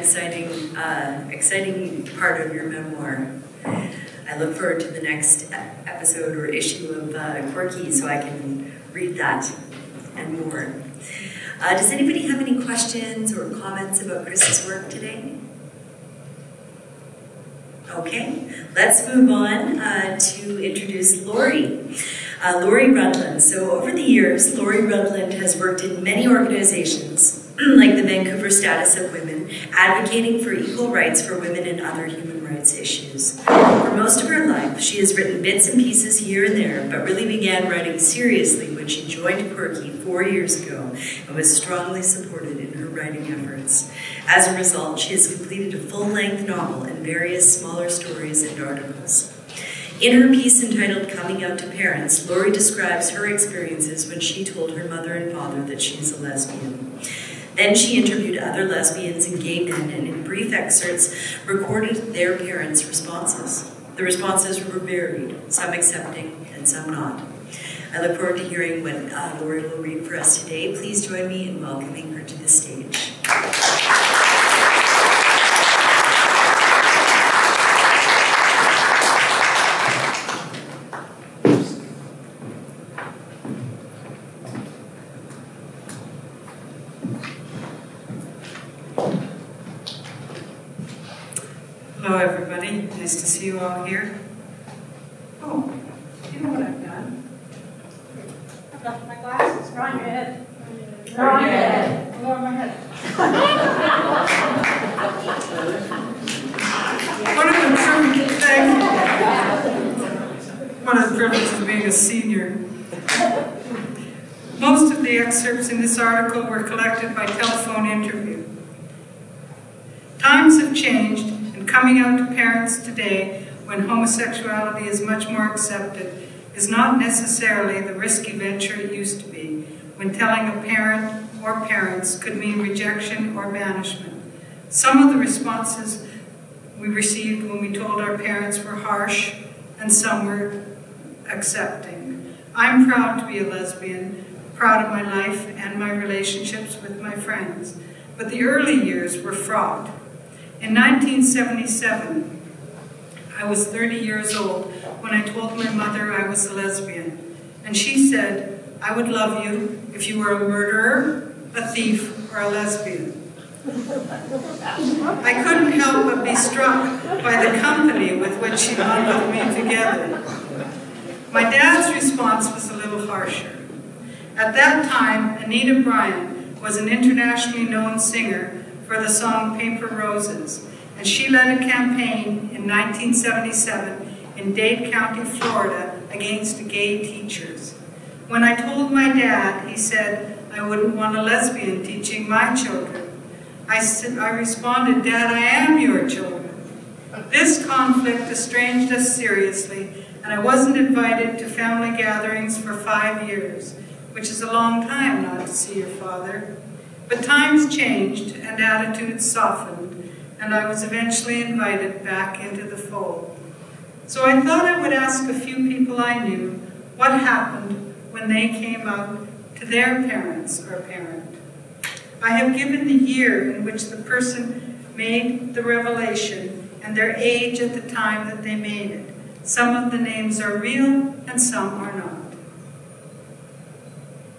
exciting part of your memoir. I look forward to the next episode or issue of Quirk-e so I can read that and more. Does anybody have any questions or comments about Chris's work today? Okay, let's move on to introduce Lorri. Lorri Rudland. So over the years, Lorri Rudland has worked in many organizations like the Vancouver Status of Women, advocating for equal rights for women and other human rights issues. For most of her life, she has written bits and pieces here and there, but really began writing seriously when she joined Quirk-e 4 years ago and was strongly supported in her writing efforts. As a result, she has completed a full-length novel and various smaller stories and articles. In her piece entitled Coming Out to Parents, Lorri describes her experiences when she told her mother and father that she is a lesbian. Then she interviewed other lesbians and gay men and in brief excerpts recorded their parents' responses. The responses were varied, some accepting and some not. I look forward to hearing what Lorri will read for us today. Please join me in welcoming her to the stage. Hello everybody, nice to see you all here. Oh, you know what I've done? I've left my glasses. They're on your head. They're on your head. They're on my head. One of the privileges of being a senior. Most of the excerpts in this article were collected by telephone interview. Times have changed, and coming out to parents today, when homosexuality is much more accepted, is not necessarily the risky venture it used to be, when telling a parent or parents could mean rejection or banishment. Some of the responses we received when we told our parents were harsh, and some were accepting. I'm proud to be a lesbian, proud of my life and my relationships with my friends, but the early years were fraught. In 1977, I was 30 years old when I told my mother I was a lesbian, and she said, I would love you if you were a murderer, a thief, or a lesbian. I couldn't help but be struck by the company with which she bundled me together. My dad's response was a little harsher. At that time, Anita Bryant was an internationally known singer for the song Paper Roses, and she led a campaign in 1977 in Dade County, Florida, against gay teachers. When I told my dad, he said, I wouldn't want a lesbian teaching my children. I responded, Dad, I am your children. This conflict estranged us seriously, and I wasn't invited to family gatherings for 5 years, which is a long time not to see your father. But times changed and attitudes softened, and I was eventually invited back into the fold. So I thought I would ask a few people I knew what happened when they came out to their parents or parent. I have given the year in which the person made the revelation and their age at the time that they made it. Some of the names are real and some are not.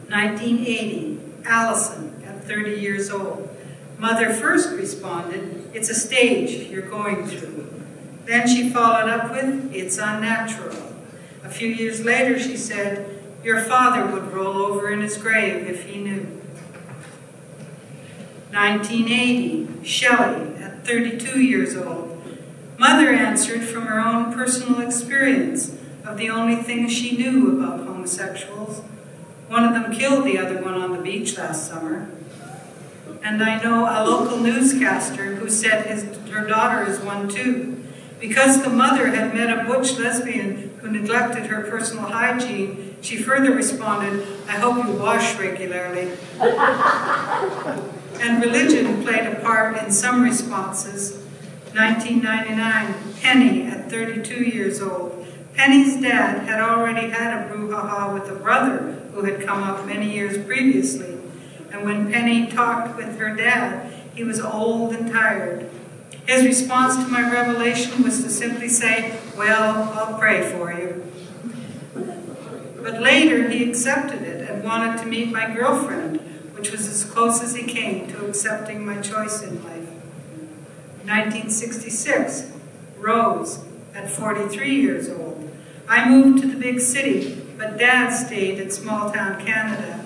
1980, Allison, at 30 years old. Mother first responded, "It's a stage you're going through." Then she followed up with, "It's unnatural." A few years later she said, "Your father would roll over in his grave if he knew." 1980, Shelley, at 32 years old. Mother answered from her own personal experience of the only things she knew about homosexuals. One of them killed the other one on the beach last summer. And I know a local newscaster who said her daughter is one too. Because the mother had met a butch lesbian who neglected her personal hygiene, she further responded, "I hope you wash regularly." And religion played a part in some responses. 1999, Penny at 32 years old. Penny's dad had already had a brouhaha with a brother who had come up many years previously. And when Penny talked with her dad, he was old and tired. His response to my revelation was to simply say, "Well, I'll pray for you." But later he accepted it and wanted to meet my girlfriend, which was as close as he came to accepting my choice in life. 1966, Rose, at 43 years old. I moved to the big city, but Dad stayed in small town Canada.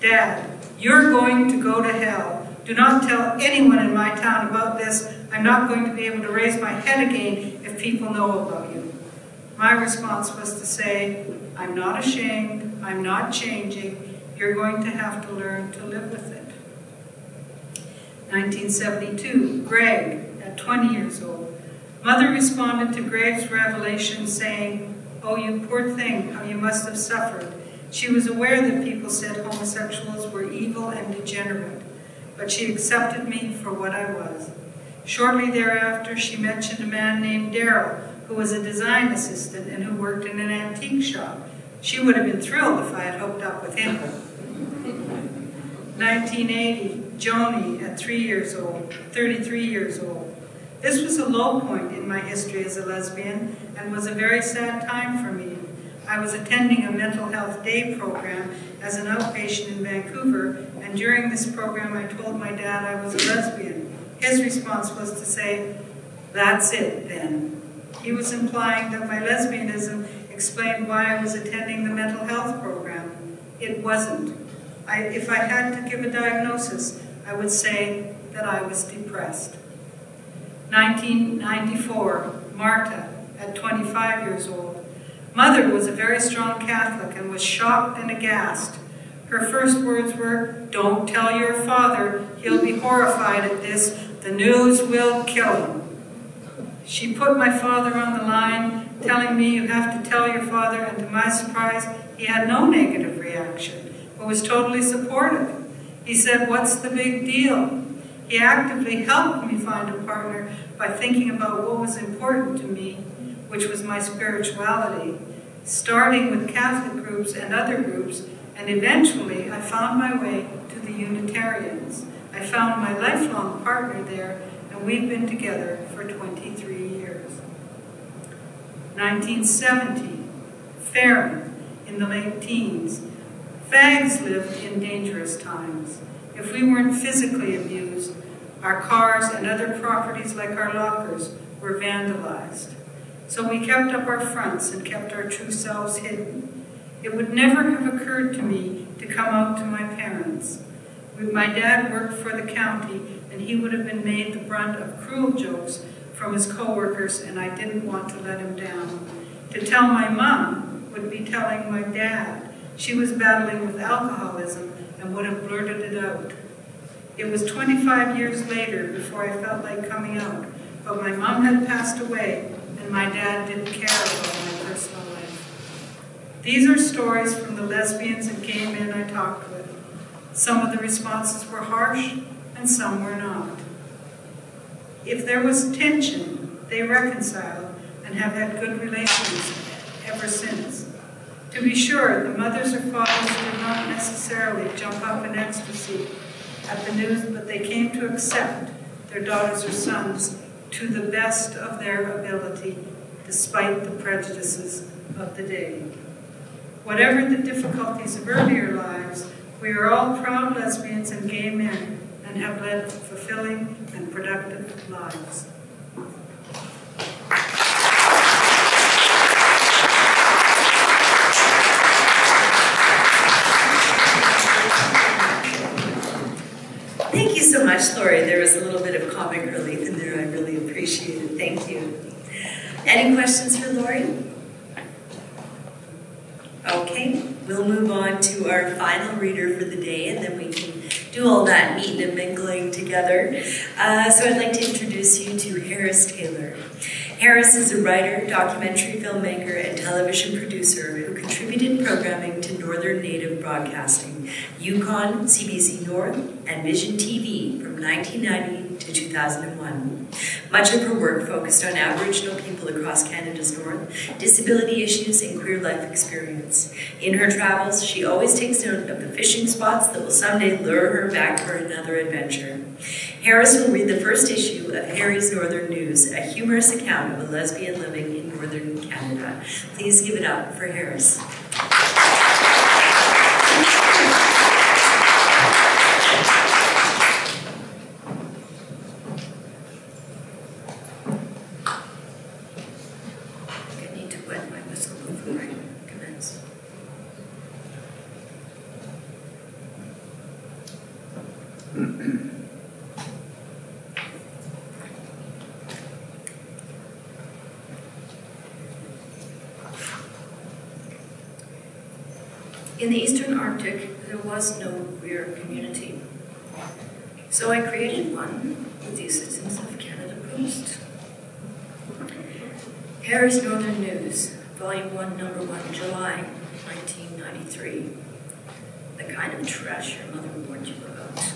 "Dad, you're going to go to hell. Do not tell anyone in my town about this. I'm not going to be able to raise my head again if people know about you." My response was to say, "I'm not ashamed, I'm not changing. You're going to have to learn to live with it." 1972, Greg, at 20 years old. Mother responded to Greg's revelation saying, "Oh, you poor thing, how you must have suffered." She was aware that people said homosexuals were evil and degenerate, but she accepted me for what I was. Shortly thereafter, she mentioned a man named Daryl, who was a design assistant and who worked in an antique shop. She would have been thrilled if I had hooked up with him. 1980, Joni, at 33 years old. This was a low point in my history as a lesbian and was a very sad time for me. I was attending a mental health day program as an outpatient in Vancouver, and during this program I told my dad I was a lesbian. His response was to say, "That's it then." He was implying that my lesbianism explained why I was attending the mental health program. It wasn't. If I had to give a diagnosis, I would say that I was depressed. 1994, Marta, at 25 years old. Mother was a very strong Catholic and was shocked and aghast. Her first words were, "Don't tell your father, he'll be horrified at this, the news will kill him." She put my father on the line, telling me, "You have to tell your father," and to my surprise, he had no negative reaction, but was totally supportive. He said, "What's the big deal?" He actively helped me find a partner by thinking about what was important to me, which was my spirituality, starting with Catholic groups and other groups, and eventually I found my way to the Unitarians. I found my lifelong partner there, and we've been together for 23 years. 1970, Farron, in the late teens. Fags lived in dangerous times. If we weren't physically abused, our cars and other properties like our lockers were vandalized. So we kept up our fronts and kept our true selves hidden. It would never have occurred to me to come out to my parents. My dad worked for the county, and he would have been made the brunt of cruel jokes from his co-workers, and I didn't want to let him down. To tell my mom would be telling my dad. She was battling with alcoholism and would have blurted it out. It was 25 years later before I felt like coming out, but my mom had passed away, and my dad didn't care about my personal life. These are stories from the lesbians and gay men I talked with. Some of the responses were harsh, and some were not. If there was tension, they reconciled and have had good relations ever since. To be sure, the mothers or fathers did not necessarily jump up in ecstasy at the news, but they came to accept their daughters or sons to the best of their ability, despite the prejudices of the day. Whatever the difficulties of earlier lives, we are all proud lesbians and gay men and have led fulfilling and productive lives. Thank you so much, Lorri. There was a little bit of comic relief in there. I really appreciate it. Thank you. Any questions for Lorri? Okay, we'll move on to our final reader for the day, and then we can do all that meeting and mingling together. So I'd like to introduce you to Harris Taylor. Harris is a writer, documentary filmmaker, and television producer who contributed programming to Northern Native Broadcasting, Yukon, CBC North, and Vision TV from 1990 to 2001. Much of her work focused on Aboriginal people across Canada's north, disability issues, and queer life experience. In her travels, she always takes note of the fishing spots that will someday lure her back for another adventure. Harris will read the first issue of Harry's Northern News, a humorous account of a lesbian living in northern Canada. Please give it up for Harris. I need to wet my whistle before I commence. In the Eastern Arctic, there was no queer community. So I created one with the assistance of Canada Post. Harry's Northern News, Volume 1, Number 1, July 1993. The kind of trash your mother warned you about.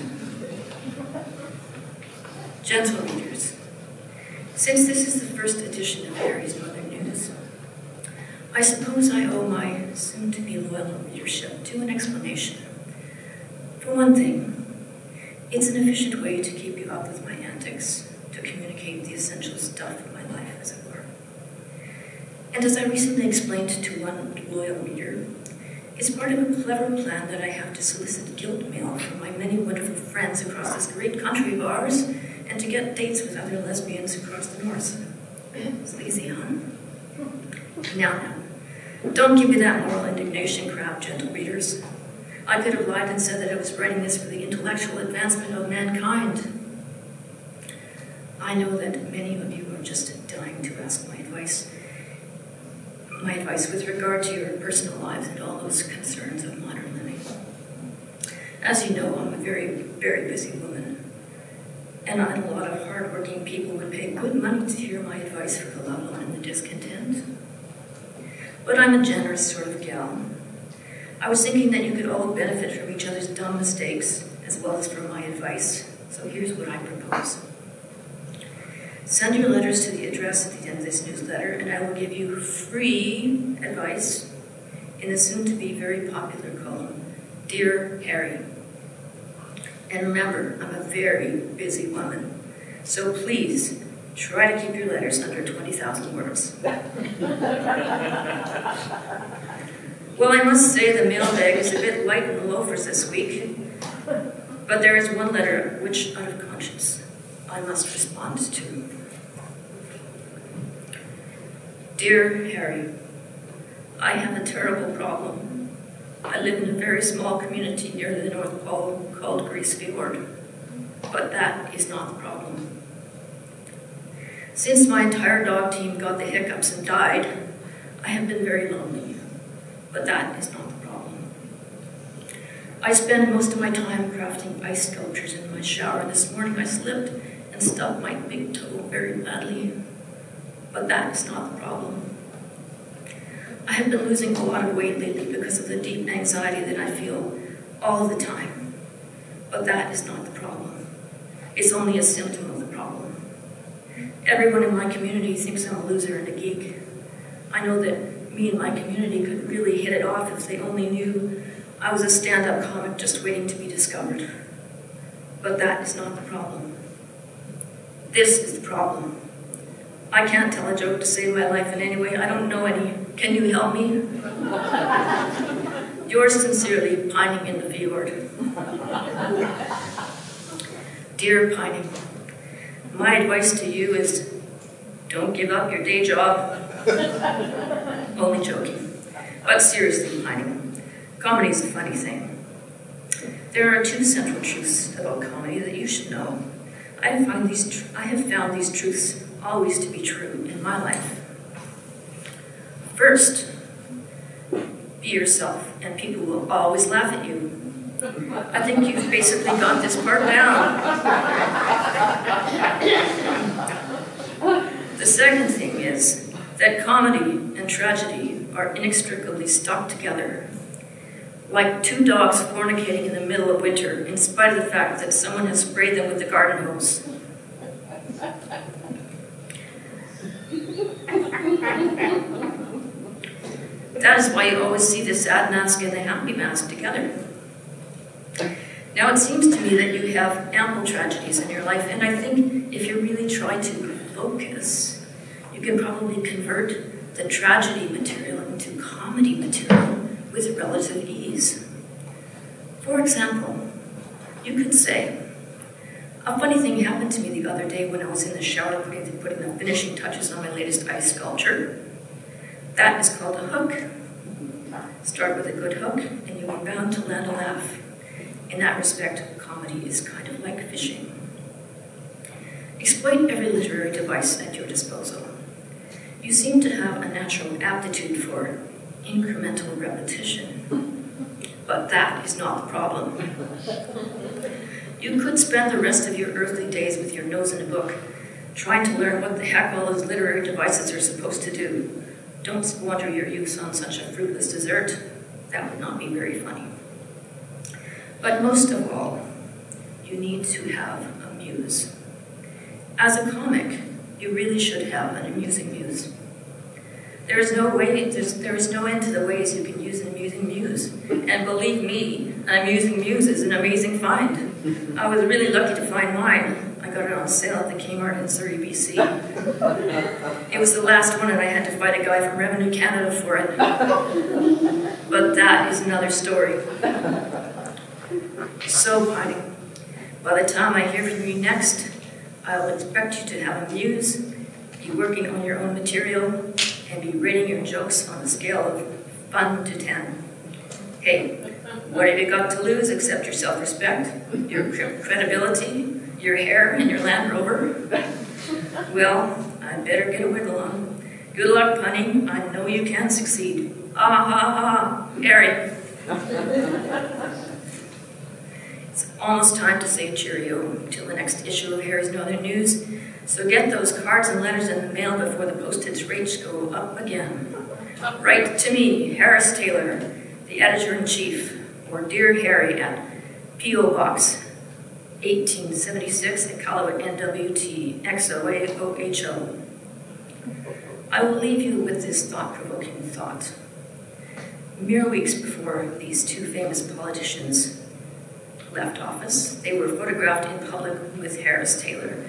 Gentle readers, since this is the first edition of Harry's Northern News, I suppose I owe my soon-to-be loyal readership to an explanation. For one thing, it's an efficient way to keep you up with my antics, to communicate the essential stuff of my life, as it were. And as I recently explained to one loyal reader, it's part of a clever plan that I have to solicit guilt mail from my many wonderful friends across this great country of ours, and to get dates with other lesbians across the north. Sleazy, huh? Now, don't give me that moral indignation crap, gentle readers. I could have lied and said that I was writing this for the intellectual advancement of mankind. I know that many of you are just dying to ask my advice. My advice with regard to your personal lives and all those concerns of modern living. As you know, I'm a very, very busy woman. And a lot of hard-working people would pay good money to hear my advice for the loved one and the discontent. But I'm a generous sort of gal. I was thinking that you could all benefit from each other's dumb mistakes, as well as from my advice. So here's what I propose. Send your letters to the address at the end of this newsletter, and I will give you free advice in the soon-to-be very popular column, Dear Harry. And remember, I'm a very busy woman, so please try to keep your letters under 20,000 words. Well, I must say the mailbag is a bit light on the loafers this week, but there is one letter which, out of conscience, I must respond to. Dear Harry, I have a terrible problem. I live in a very small community near the North Pole called Grise Fjord, but that is not the problem. Since my entire dog team got the hiccups and died, I have been very lonely, but that is not the problem. I spend most of my time crafting ice sculptures in my shower. This morning I slipped and stubbed my big toe very badly, but that is not the problem. I have been losing a lot of weight lately because of the deep anxiety that I feel all the time. But that is not the problem. It's only a symptom of the problem. Everyone in my community thinks I'm a loser and a geek. I know that me and my community could really hit it off if they only knew I was a stand-up comic just waiting to be discovered. But that is not the problem. This is the problem. I can't tell a joke to save my life in any way. I don't know any. Can you help me? Yours sincerely, Pining in the Fjord. Dear Pining, my advice to you is don't give up your day job. Only joking. But seriously, Pining, comedy is a funny thing. There are two central truths about comedy that you should know. I have found these truths always to be true in my life. First, be yourself, and people will always laugh at you. I think you've basically got this part down. The second thing is that comedy and tragedy are inextricably stuck together, like two dogs fornicating in the middle of winter, in spite of the fact that someone has sprayed them with the garden hose. That is why you always see the sad mask and the happy mask together. Now it seems to me that you have ample tragedies in your life, and I think if you really try to focus, you can probably convert the tragedy material into comedy material with relative ease. For example, you could say, a funny thing happened to me the other day when I was in the shower putting the finishing touches on my latest ice sculpture. That is called a hook. Start with a good hook, and you are bound to land a laugh. In that respect, comedy is kind of like fishing. Exploit every literary device at your disposal. You seem to have a natural aptitude for incremental repetition, but that is not the problem. You could spend the rest of your earthly days with your nose in a book, trying to learn what the heck all those literary devices are supposed to do. Don't squander your youth on such a fruitless dessert. That would not be very funny. But most of all, you need to have a muse. As a comic, you really should have an amusing muse. There is no end to the ways you can use an amusing muse. And believe me, an amusing muse is an amazing find. I was really lucky to find mine. I got it on sale at the Kmart in Surrey, BC. It was the last one, and I had to fight a guy from Revenue Canada for it. But that is another story. So, Pining, by the time I hear from you next, I'll expect you to have a muse, be working on your own material, and be rating your jokes on a scale of fun to 10. Hey, what have you got to lose except your self-respect, your credibility, your hair, and your Land Rover? Well, I'd better get a wiggle on. Good luck, Pining. I know you can succeed. Ah ha ha, Harry. It's almost time to say cheerio till the next issue of Harry's Northern News. So get those cards and letters in the mail before the postage rates go up again. Write to me, Harris Taylor, the Editor-in-Chief, or Dear Harry at P.O. Box 1876 Iqaluit, NWT, XOA-OHO. I will leave you with this thought-provoking thought. Mere weeks before these two famous politicians left office, they were photographed in public with Harris Taylor.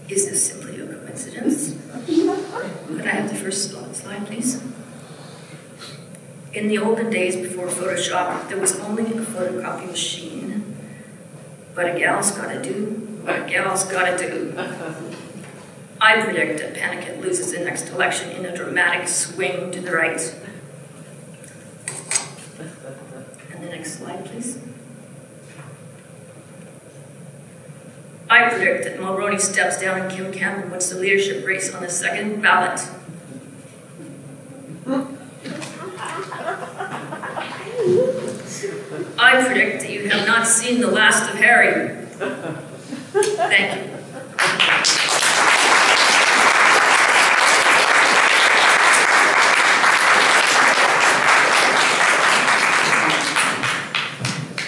Is this simply a coincidence? Could I have the first slide, please? In the olden days before Photoshop, there was only a photocopy machine. But a gal's gotta do what a gal's gotta do. I predict that Panicat loses the next election in a dramatic swing to the right. And the next slide, please. I predict that Mulroney steps down and Kim Cameron wins the leadership race on the second ballot. I predict that you have not seen the last of Harry. Thank you.